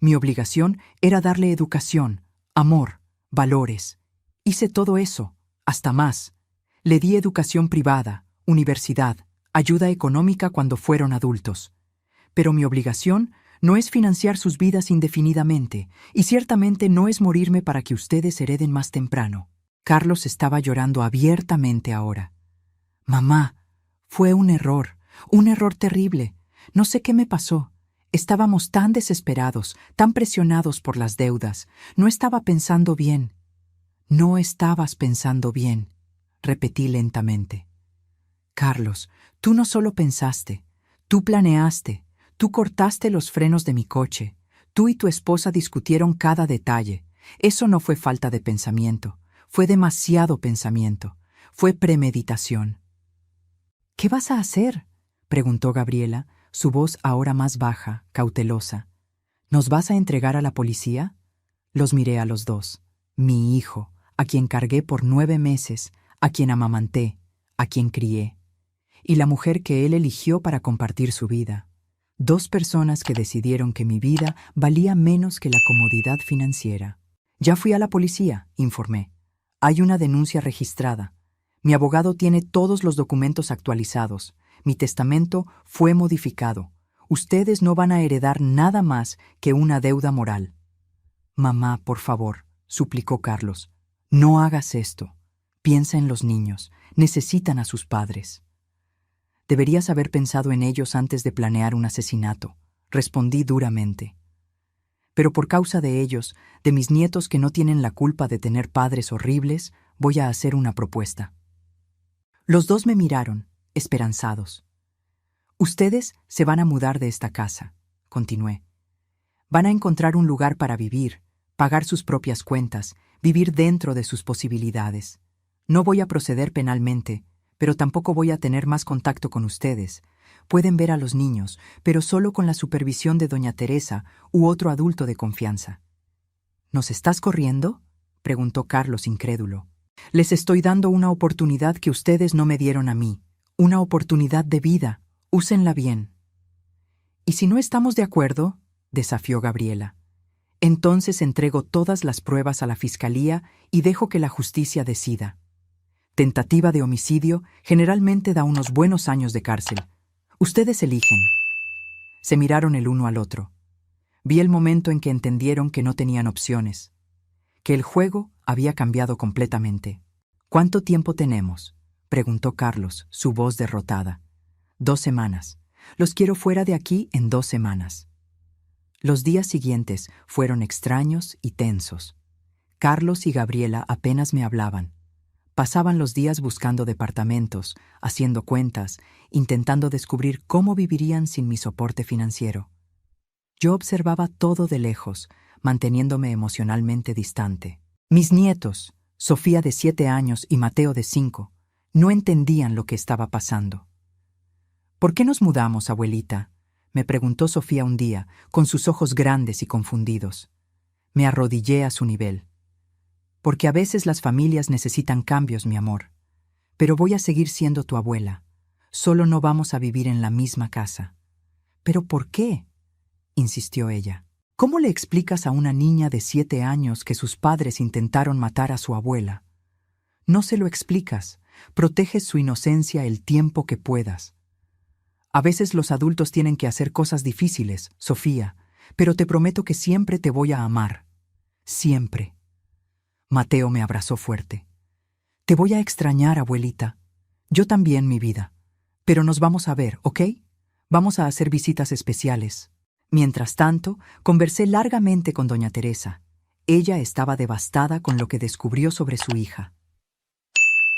Mi obligación era darle educación, amor, valores. Hice todo eso, hasta más. Le di educación privada, universidad, ayuda económica cuando fueron adultos. Pero mi obligación no es financiar sus vidas indefinidamente, y ciertamente no es morirme para que ustedes hereden más temprano. Carlos estaba llorando abiertamente ahora. Mamá, fue un error terrible. No sé qué me pasó. Estábamos tan desesperados, tan presionados por las deudas. No estaba pensando bien. No estabas pensando bien, repetí lentamente. Carlos, tú no solo pensaste, tú planeaste. Tú cortaste los frenos de mi coche. Tú y tu esposa discutieron cada detalle. Eso no fue falta de pensamiento. Fue demasiado pensamiento. Fue premeditación. ¿Qué vas a hacer?, preguntó Gabriela, su voz ahora más baja, cautelosa. ¿Nos vas a entregar a la policía? Los miré a los dos. Mi hijo, a quien cargué por 9 meses, a quien amamanté, a quien crié. Y la mujer que él eligió para compartir su vida. 2 personas que decidieron que mi vida valía menos que la comodidad financiera. Ya fui a la policía, informé. Hay una denuncia registrada. Mi abogado tiene todos los documentos actualizados. Mi testamento fue modificado. Ustedes no van a heredar nada más que una deuda moral. Mamá, por favor, suplicó Carlos, no hagas esto. Piensa en los niños, necesitan a sus padres. Deberías haber pensado en ellos antes de planear un asesinato, respondí duramente. Pero por causa de ellos, de mis nietos que no tienen la culpa de tener padres horribles, voy a hacer una propuesta. Los dos me miraron, esperanzados. Ustedes se van a mudar de esta casa, continué. Van a encontrar un lugar para vivir, pagar sus propias cuentas, vivir dentro de sus posibilidades. No voy a proceder penalmente, pero tampoco voy a tener más contacto con ustedes. Pueden ver a los niños, pero solo con la supervisión de doña Teresa u otro adulto de confianza. ¿Nos estás corriendo?, preguntó Carlos incrédulo. Les estoy dando una oportunidad que ustedes no me dieron a mí, una oportunidad de vida. Úsenla bien. ¿Y si no estamos de acuerdo?, desafió Gabriela. Entonces entrego todas las pruebas a la fiscalía y dejo que la justicia decida. Tentativa de homicidio generalmente da unos buenos años de cárcel. Ustedes eligen. Se miraron el uno al otro. Vi el momento en que entendieron que no tenían opciones, que el juego había cambiado completamente. ¿Cuánto tiempo tenemos?, preguntó Carlos, su voz derrotada. 2 semanas. Los quiero fuera de aquí en 2 semanas. Los días siguientes fueron extraños y tensos. Carlos y Gabriela apenas me hablaban. Pasaban los días buscando departamentos, haciendo cuentas, intentando descubrir cómo vivirían sin mi soporte financiero. Yo observaba todo de lejos, manteniéndome emocionalmente distante. Mis nietos, Sofía de 7 años y Mateo de 5, no entendían lo que estaba pasando. ¿Por qué nos mudamos, abuelita?, me preguntó Sofía un día, con sus ojos grandes y confundidos. Me arrodillé a su nivel. Porque a veces las familias necesitan cambios, mi amor. Pero voy a seguir siendo tu abuela. Solo no vamos a vivir en la misma casa. ¿Pero por qué?, insistió ella. ¿Cómo le explicas a una niña de 7 años que sus padres intentaron matar a su abuela? No se lo explicas. Proteges su inocencia el tiempo que puedas. A veces los adultos tienen que hacer cosas difíciles, Sofía, pero te prometo que siempre te voy a amar. Siempre. Mateo me abrazó fuerte. Te voy a extrañar, abuelita. Yo también, mi vida. Pero nos vamos a ver, ¿ok? Vamos a hacer visitas especiales. Mientras tanto, conversé largamente con doña Teresa. Ella estaba devastada con lo que descubrió sobre su hija.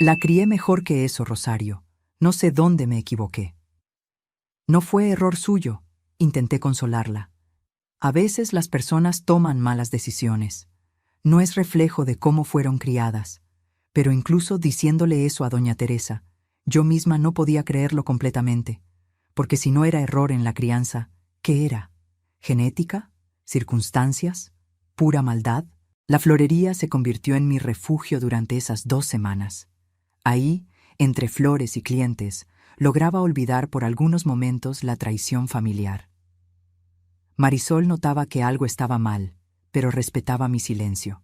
La crié mejor que eso, Rosario. No sé dónde me equivoqué. No fue error suyo, intenté consolarla. A veces las personas toman malas decisiones. No es reflejo de cómo fueron criadas. Pero incluso diciéndole eso a doña Teresa, yo misma no podía creerlo completamente, porque si no era error en la crianza, ¿qué era? ¿Genética? ¿Circunstancias? ¿Pura maldad? La florería se convirtió en mi refugio durante esas 2 semanas. Ahí, entre flores y clientes, lograba olvidar por algunos momentos la traición familiar. Marisol notaba que algo estaba mal, pero respetaba mi silencio.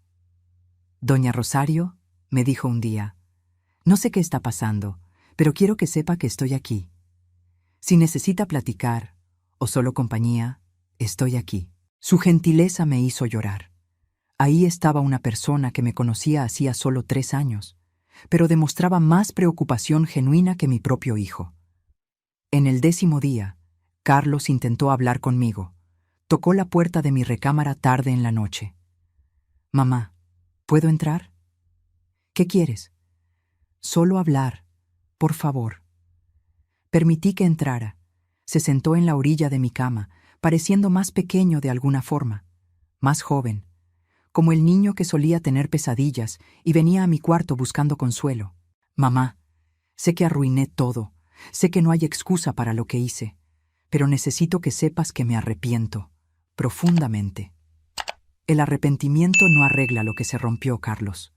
Doña Rosario, me dijo un día, no sé qué está pasando, pero quiero que sepa que estoy aquí. Si necesita platicar, o solo compañía, estoy aquí. Su gentileza me hizo llorar. Ahí estaba una persona que me conocía hacía solo 3 años, pero demostraba más preocupación genuina que mi propio hijo. En el 10º día, Carlos intentó hablar conmigo. Tocó la puerta de mi recámara tarde en la noche. Mamá, ¿puedo entrar? ¿Qué quieres? Solo hablar, por favor. Permití que entrara. Se sentó en la orilla de mi cama, pareciendo más pequeño de alguna forma, más joven, como el niño que solía tener pesadillas y venía a mi cuarto buscando consuelo. Mamá, sé que arruiné todo, sé que no hay excusa para lo que hice, pero necesito que sepas que me arrepiento, profundamente. El arrepentimiento no arregla lo que se rompió, Carlos.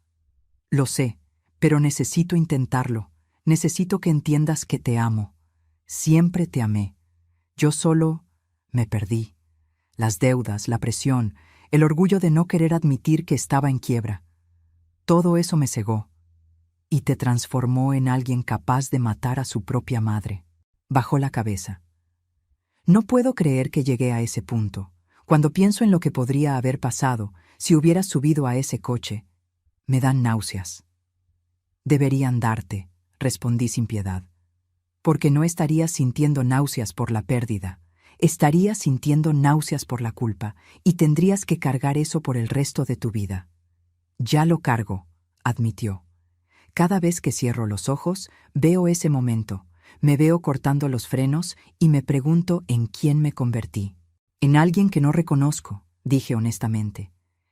Lo sé, pero necesito intentarlo. Necesito que entiendas que te amo. Siempre te amé. Yo solo me perdí. Las deudas, la presión, el orgullo de no querer admitir que estaba en quiebra. Todo eso me cegó y te transformó en alguien capaz de matar a su propia madre. Bajó la cabeza. No puedo creer que llegué a ese punto. Cuando pienso en lo que podría haber pasado si hubieras subido a ese coche, me dan náuseas. Deberían darte, respondí sin piedad. Porque no estarías sintiendo náuseas por la pérdida. Estarías sintiendo náuseas por la culpa y tendrías que cargar eso por el resto de tu vida. Ya lo cargo, admitió. Cada vez que cierro los ojos, veo ese momento. Me veo cortando los frenos y me pregunto en quién me convertí. En alguien que no reconozco, dije honestamente.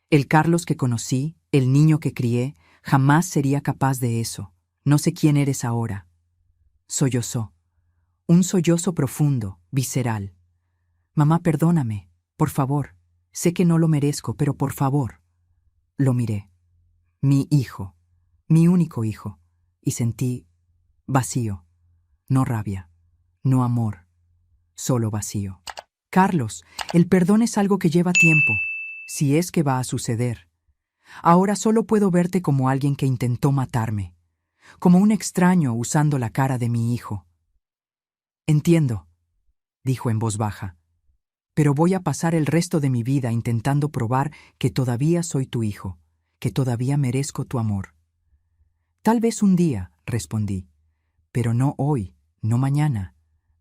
El Carlos que conocí, el niño que crié, jamás sería capaz de eso. No sé quién eres ahora. Sollozó. Un sollozo profundo, visceral. Mamá, perdóname, por favor. Sé que no lo merezco, pero por favor. Lo miré. Mi hijo, mi único hijo, y sentí vacío. No rabia, no amor, solo vacío. Carlos, el perdón es algo que lleva tiempo, si es que va a suceder. Ahora solo puedo verte como alguien que intentó matarme, como un extraño usando la cara de mi hijo. Entiendo, dijo en voz baja, pero voy a pasar el resto de mi vida intentando probar que todavía soy tu hijo, que todavía merezco tu amor. Tal vez un día, respondí, pero no hoy. No mañana,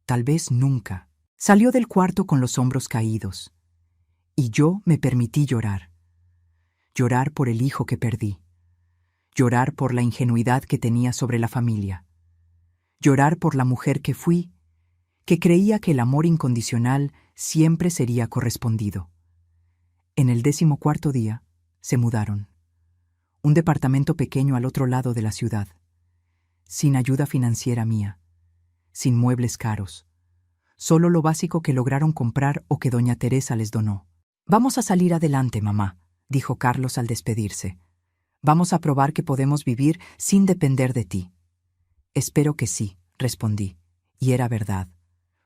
tal vez nunca. Salió del cuarto con los hombros caídos. Y yo me permití llorar. Llorar por el hijo que perdí. Llorar por la ingenuidad que tenía sobre la familia. Llorar por la mujer que fui, que creía que el amor incondicional siempre sería correspondido. En el 14º día, se mudaron. Un departamento pequeño al otro lado de la ciudad. Sin ayuda financiera mía. Sin muebles caros. Solo lo básico que lograron comprar o que doña Teresa les donó. Vamos a salir adelante, mamá, dijo Carlos al despedirse. Vamos a probar que podemos vivir sin depender de ti. Espero que sí, respondí. Y era verdad.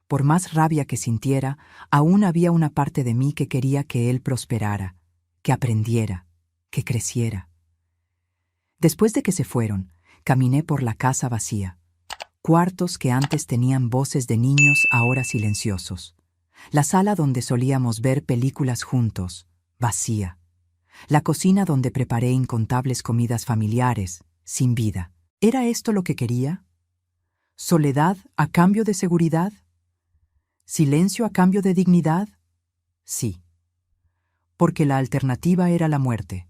Por más rabia que sintiera, aún había una parte de mí que quería que él prosperara, que aprendiera, que creciera. Después de que se fueron, caminé por la casa vacía. Cuartos que antes tenían voces de niños ahora silenciosos. La sala donde solíamos ver películas juntos, vacía. La cocina donde preparé incontables comidas familiares, sin vida. ¿Era esto lo que quería? ¿Soledad a cambio de seguridad? ¿Silencio a cambio de dignidad? Sí. Porque la alternativa era la muerte.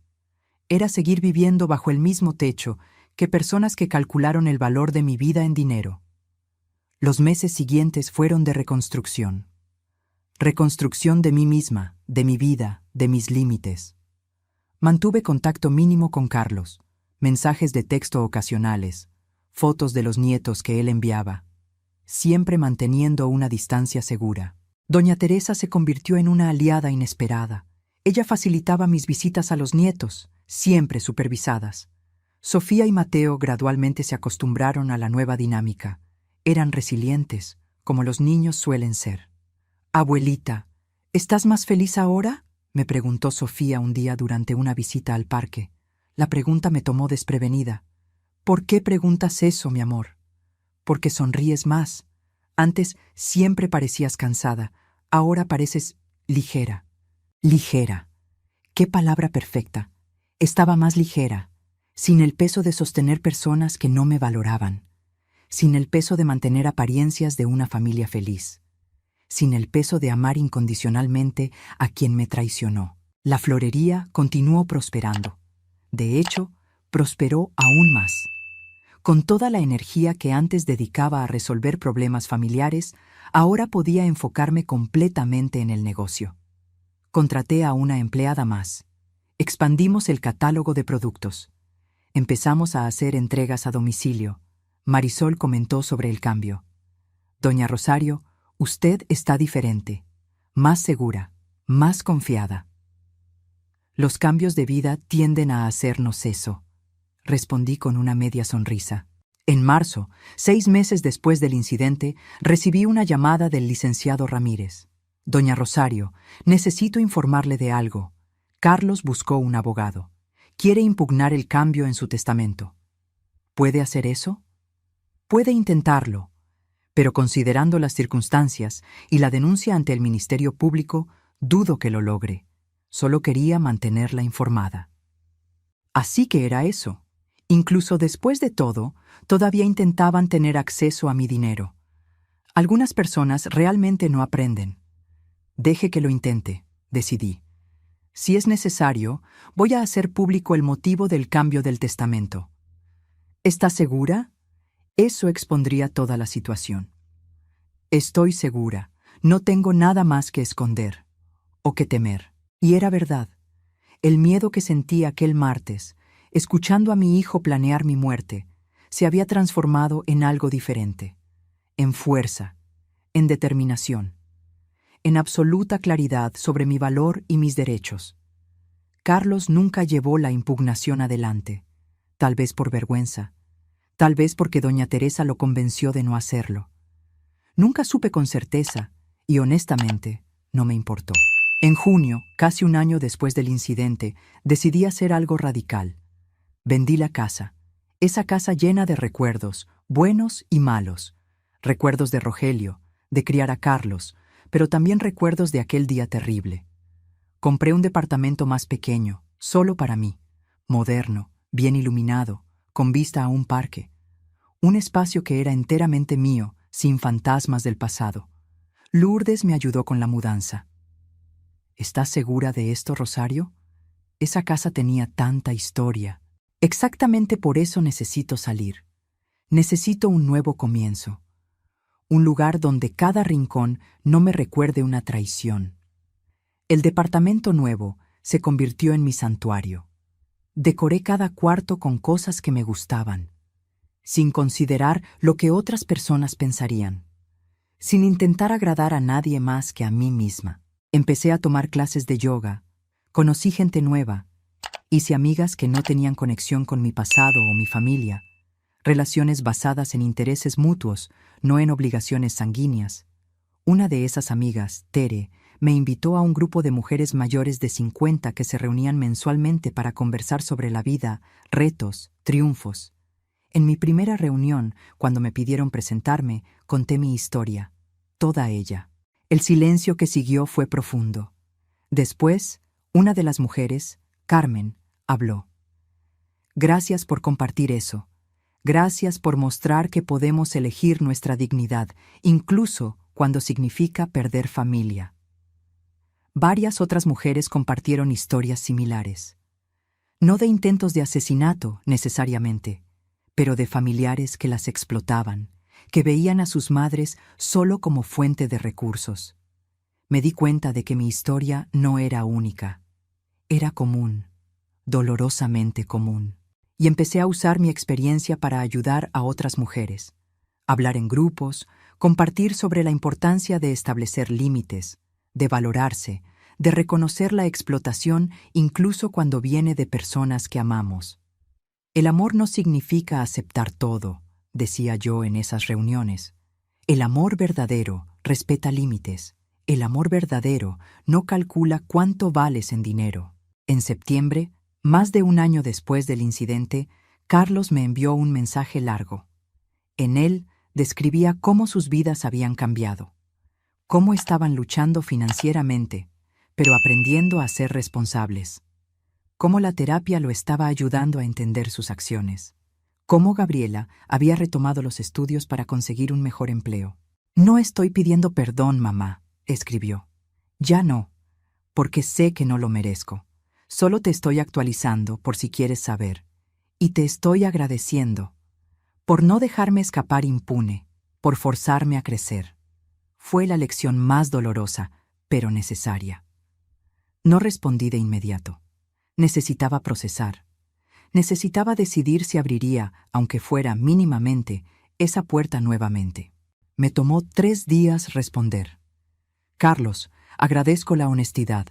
Era seguir viviendo bajo el mismo techo que personas que calcularon el valor de mi vida en dinero. Los meses siguientes fueron de reconstrucción. Reconstrucción de mí misma, de mi vida, de mis límites. Mantuve contacto mínimo con Carlos, mensajes de texto ocasionales, fotos de los nietos que él enviaba, siempre manteniendo una distancia segura. Doña Teresa se convirtió en una aliada inesperada. Ella facilitaba mis visitas a los nietos, siempre supervisadas. Sofía y Mateo gradualmente se acostumbraron a la nueva dinámica. Eran resilientes, como los niños suelen ser. «Abuelita, ¿estás más feliz ahora?», me preguntó Sofía un día durante una visita al parque. La pregunta me tomó desprevenida. «¿Por qué preguntas eso, mi amor?». «Porque sonríes más. Antes siempre parecías cansada, ahora pareces ligera». Ligera. ¡Qué palabra perfecta! Estaba más ligera, sin el peso de sostener personas que no me valoraban, sin el peso de mantener apariencias de una familia feliz, sin el peso de amar incondicionalmente a quien me traicionó. La florería continuó prosperando. De hecho, prosperó aún más. Con toda la energía que antes dedicaba a resolver problemas familiares, ahora podía enfocarme completamente en el negocio. Contraté a una empleada más. Expandimos el catálogo de productos. Empezamos a hacer entregas a domicilio. Marisol comentó sobre el cambio. «Doña Rosario, usted está diferente, más segura, más confiada». «Los cambios de vida tienden a hacernos eso», respondí con una media sonrisa. En marzo, 6 meses después del incidente, recibí una llamada del licenciado Ramírez. «Doña Rosario, necesito informarle de algo. Carlos buscó un abogado. Quiere impugnar el cambio en su testamento». «¿Puede hacer eso?». «Puede intentarlo, Pero considerando las circunstancias y la denuncia ante el Ministerio Público, dudo que lo logre. Solo quería mantenerla informada. Así que era eso. Incluso después de todo, todavía intentaban tener acceso a mi dinero. Algunas personas realmente no aprenden. Deje que lo intente, decidí. Si es necesario, voy a hacer público el motivo del cambio del testamento. ¿Está segura? Eso expondría toda la situación. Estoy segura. No tengo nada más que esconder o que temer. Y era verdad. El miedo que sentí aquel martes, escuchando a mi hijo planear mi muerte, se había transformado en algo diferente. En fuerza, en determinación, en absoluta claridad sobre mi valor y mis derechos. Carlos nunca llevó la impugnación adelante, tal vez por vergüenza, tal vez porque doña Teresa lo convenció de no hacerlo. Nunca supe con certeza, y honestamente, no me importó. En junio, casi un año después del incidente, decidí hacer algo radical. Vendí la casa, esa casa llena de recuerdos, buenos y malos. Recuerdos de Rogelio, de criar a Carlos, pero también recuerdos de aquel día terrible. Compré un departamento más pequeño, solo para mí, moderno, bien iluminado, con vista a un parque. Un espacio que era enteramente mío, sin fantasmas del pasado. Lourdes me ayudó con la mudanza. ¿Estás segura de esto, Rosario? Esa casa tenía tanta historia. Exactamente por eso necesito salir. Necesito un nuevo comienzo. Un lugar donde cada rincón no me recuerde una traición. El departamento nuevo se convirtió en mi santuario. Decoré cada cuarto con cosas que me gustaban, sin considerar lo que otras personas pensarían, sin intentar agradar a nadie más que a mí misma. Empecé a tomar clases de yoga, conocí gente nueva, hice amigas que no tenían conexión con mi pasado o mi familia, relaciones basadas en intereses mutuos, no en obligaciones sanguíneas. Una de esas amigas, Tere, me invitó a un grupo de mujeres mayores de 50 que se reunían mensualmente para conversar sobre la vida, retos, triunfos. En mi primera reunión, cuando me pidieron presentarme, conté mi historia, toda ella. El silencio que siguió fue profundo. Después, una de las mujeres, Carmen, habló. Gracias por compartir eso. Gracias por mostrar que podemos elegir nuestra dignidad, incluso cuando significa perder familia. Varias otras mujeres compartieron historias similares. No de intentos de asesinato, necesariamente, pero de familiares que las explotaban, que veían a sus madres solo como fuente de recursos. Me di cuenta de que mi historia no era única. Era común, dolorosamente común. Y empecé a usar mi experiencia para ayudar a otras mujeres. Hablar en grupos, compartir sobre la importancia de establecer límites, de valorarse, de reconocer la explotación incluso cuando viene de personas que amamos. El amor no significa aceptar todo, decía yo en esas reuniones. El amor verdadero respeta límites. El amor verdadero no calcula cuánto vales en dinero. En septiembre, más de un año después del incidente, Carlos me envió un mensaje largo. En él describía cómo sus vidas habían cambiado, cómo estaban luchando financieramente, pero aprendiendo a ser responsables, cómo la terapia lo estaba ayudando a entender sus acciones, cómo Gabriela había retomado los estudios para conseguir un mejor empleo. No estoy pidiendo perdón, mamá, escribió. Ya no, porque sé que no lo merezco. Solo te estoy actualizando por si quieres saber. Y te estoy agradeciendo por no dejarme escapar impune, por forzarme a crecer. Fue la lección más dolorosa, pero necesaria. No respondí de inmediato. Necesitaba procesar. Necesitaba decidir si abriría, aunque fuera mínimamente, esa puerta nuevamente. Me tomó 3 días responder. Carlos, agradezco la honestidad.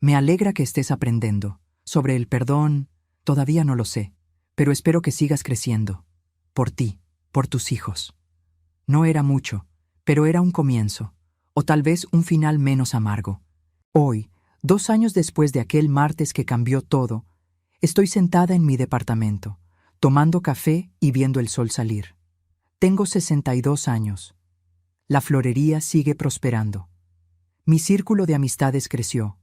Me alegra que estés aprendiendo. Sobre el perdón, todavía no lo sé, pero espero que sigas creciendo. Por ti, por tus hijos. No era mucho, pero era un comienzo, o tal vez un final menos amargo. Hoy, 2 años después de aquel martes que cambió todo, estoy sentada en mi departamento, tomando café y viendo el sol salir. Tengo 62 años. La florería sigue prosperando. Mi círculo de amistades creció.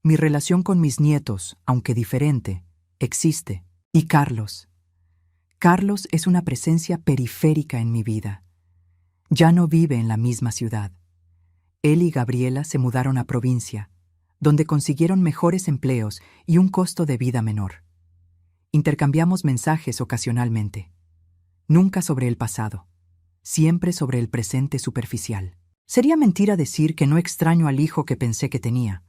Mi relación con mis nietos, aunque diferente, existe. Y Carlos. Carlos es una presencia periférica en mi vida. Ya no vive en la misma ciudad. Él y Gabriela se mudaron a provincia, donde consiguieron mejores empleos y un costo de vida menor. Intercambiamos mensajes ocasionalmente. Nunca sobre el pasado, siempre sobre el presente superficial. Sería mentira decir que no extraño al hijo que pensé que tenía,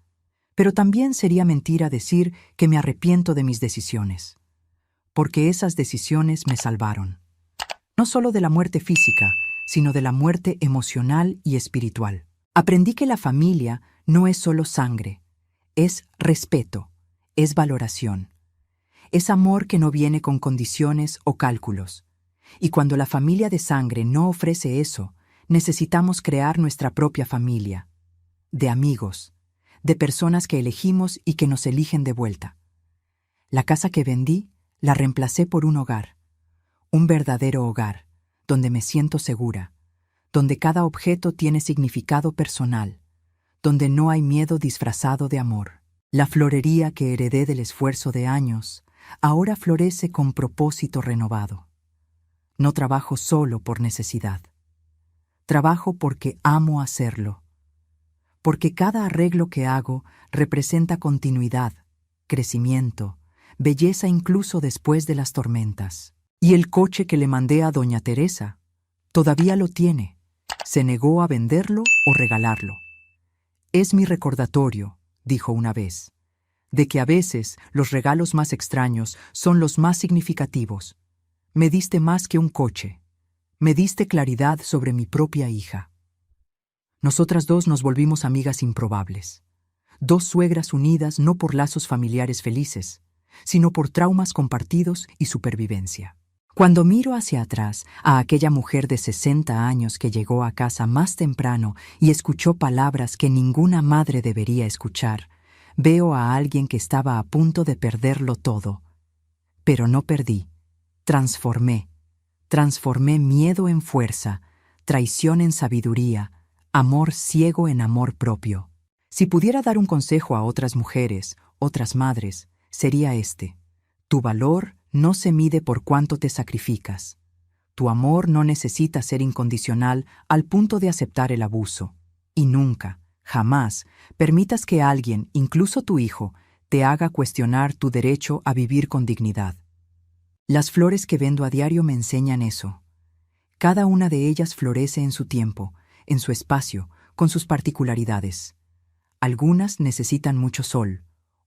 pero también sería mentira decir que me arrepiento de mis decisiones, porque esas decisiones me salvaron, no solo de la muerte física, sino de la muerte emocional y espiritual. Aprendí que la familia no es solo sangre, es respeto, es valoración, es amor que no viene con condiciones o cálculos. Y cuando la familia de sangre no ofrece eso, necesitamos crear nuestra propia familia, de amigos, de personas que elegimos y que nos eligen de vuelta. La casa que vendí la reemplacé por un hogar, un verdadero hogar, donde me siento segura, donde cada objeto tiene significado personal, donde no hay miedo disfrazado de amor. La florería que heredé del esfuerzo de años, ahora florece con propósito renovado. No trabajo solo por necesidad. Trabajo porque amo hacerlo. Porque cada arreglo que hago representa continuidad, crecimiento, belleza incluso después de las tormentas. Y el coche que le mandé a doña Teresa, todavía lo tiene. Se negó a venderlo o regalarlo. Es mi recordatorio, dijo una vez, de que a veces los regalos más extraños son los más significativos. Me diste más que un coche. Me diste claridad sobre mi propia hija. Nosotras dos nos volvimos amigas improbables. Dos suegras unidas no por lazos familiares felices, sino por traumas compartidos y supervivencia. Cuando miro hacia atrás a aquella mujer de 60 años que llegó a casa más temprano y escuchó palabras que ninguna madre debería escuchar, veo a alguien que estaba a punto de perderlo todo. Pero no perdí. Transformé miedo en fuerza, traición en sabiduría, amor ciego en amor propio. Si pudiera dar un consejo a otras mujeres, otras madres, sería este: tu valor no se mide por cuánto te sacrificas. Tu amor no necesita ser incondicional al punto de aceptar el abuso. Y nunca, jamás, permitas que alguien, incluso tu hijo, te haga cuestionar tu derecho a vivir con dignidad. Las flores que vendo a diario me enseñan eso. Cada una de ellas florece en su tiempo, en su espacio, con sus particularidades. Algunas necesitan mucho sol,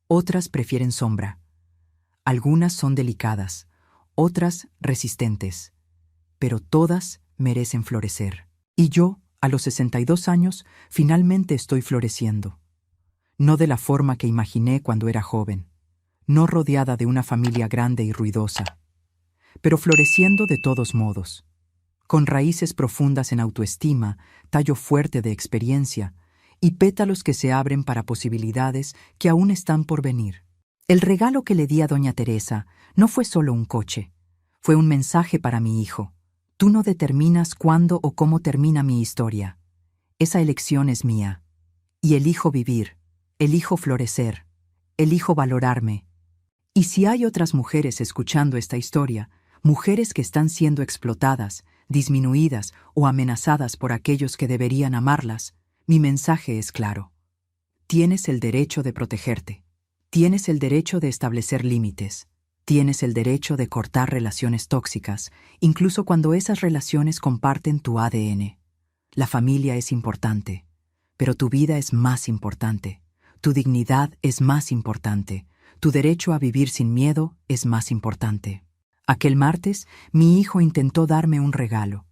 otras prefieren sombra. Algunas son delicadas, otras resistentes, pero todas merecen florecer. Y yo, a los 62 años, finalmente estoy floreciendo. No de la forma que imaginé cuando era joven, no rodeada de una familia grande y ruidosa, pero floreciendo de todos modos, con raíces profundas en autoestima, tallo fuerte de experiencia y pétalos que se abren para posibilidades que aún están por venir. El regalo que le di a doña Teresa no fue solo un coche, fue un mensaje para mi hijo. Tú no determinas cuándo o cómo termina mi historia. Esa elección es mía. Y elijo vivir, elijo florecer, elijo valorarme. Y si hay otras mujeres escuchando esta historia, mujeres que están siendo explotadas, disminuidas o amenazadas por aquellos que deberían amarlas, mi mensaje es claro. Tienes el derecho de protegerte. Tienes el derecho de establecer límites. Tienes el derecho de cortar relaciones tóxicas, incluso cuando esas relaciones comparten tu ADN. La familia es importante, pero tu vida es más importante. Tu dignidad es más importante. Tu derecho a vivir sin miedo es más importante. Aquel martes, mi hijo intentó darme un regalo,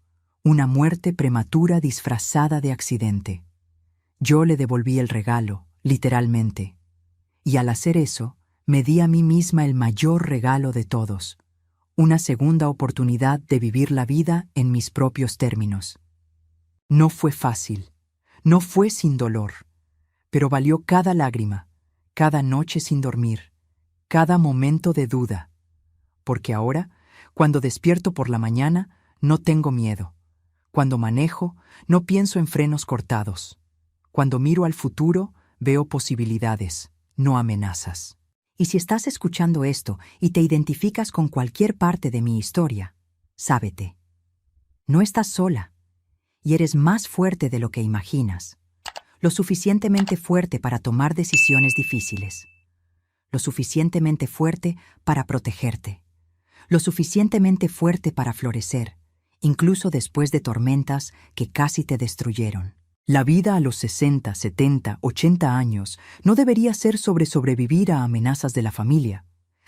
una muerte prematura disfrazada de accidente. Yo le devolví el regalo, literalmente. Y al hacer eso, me di a mí misma el mayor regalo de todos, una segunda oportunidad de vivir la vida en mis propios términos. No fue fácil, no fue sin dolor, pero valió cada lágrima, cada noche sin dormir, cada momento de duda, porque ahora, cuando despierto por la mañana, no tengo miedo. Cuando manejo, no pienso en frenos cortados. Cuando miro al futuro, veo posibilidades, no amenazas. Y si estás escuchando esto y te identificas con cualquier parte de mi historia, sábete. No estás sola, y eres más fuerte de lo que imaginas. Lo suficientemente fuerte para tomar decisiones difíciles. Lo suficientemente fuerte para protegerte. Lo suficientemente fuerte para florecer, incluso después de tormentas que casi te destruyeron. La vida a los 60, 70, 80 años no debería ser sobre sobrevivir a amenazas de la familia.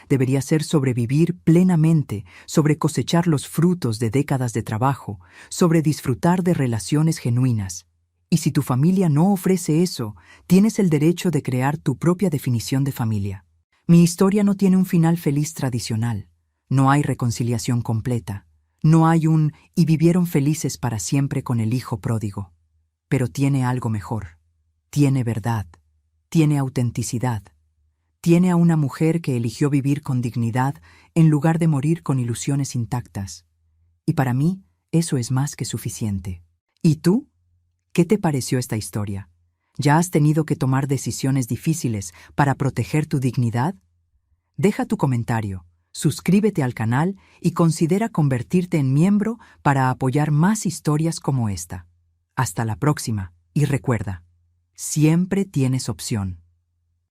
Debería ser sobrevivir plenamente, sobre cosechar los frutos de décadas de trabajo, sobre disfrutar de relaciones genuinas. Y si tu familia no ofrece eso, tienes el derecho de crear tu propia definición de familia. Mi historia no tiene un final feliz tradicional. No hay reconciliación completa. No hay un "y vivieron felices para siempre con el hijo pródigo". Pero tiene algo mejor. Tiene verdad. Tiene autenticidad. Tiene a una mujer que eligió vivir con dignidad en lugar de morir con ilusiones intactas. Y para mí, eso es más que suficiente. ¿Y tú? ¿Qué te pareció esta historia? ¿Ya has tenido que tomar decisiones difíciles para proteger tu dignidad? Deja tu comentario, suscríbete al canal y considera convertirte en miembro para apoyar más historias como esta. Hasta la próxima, y recuerda, siempre tienes opción.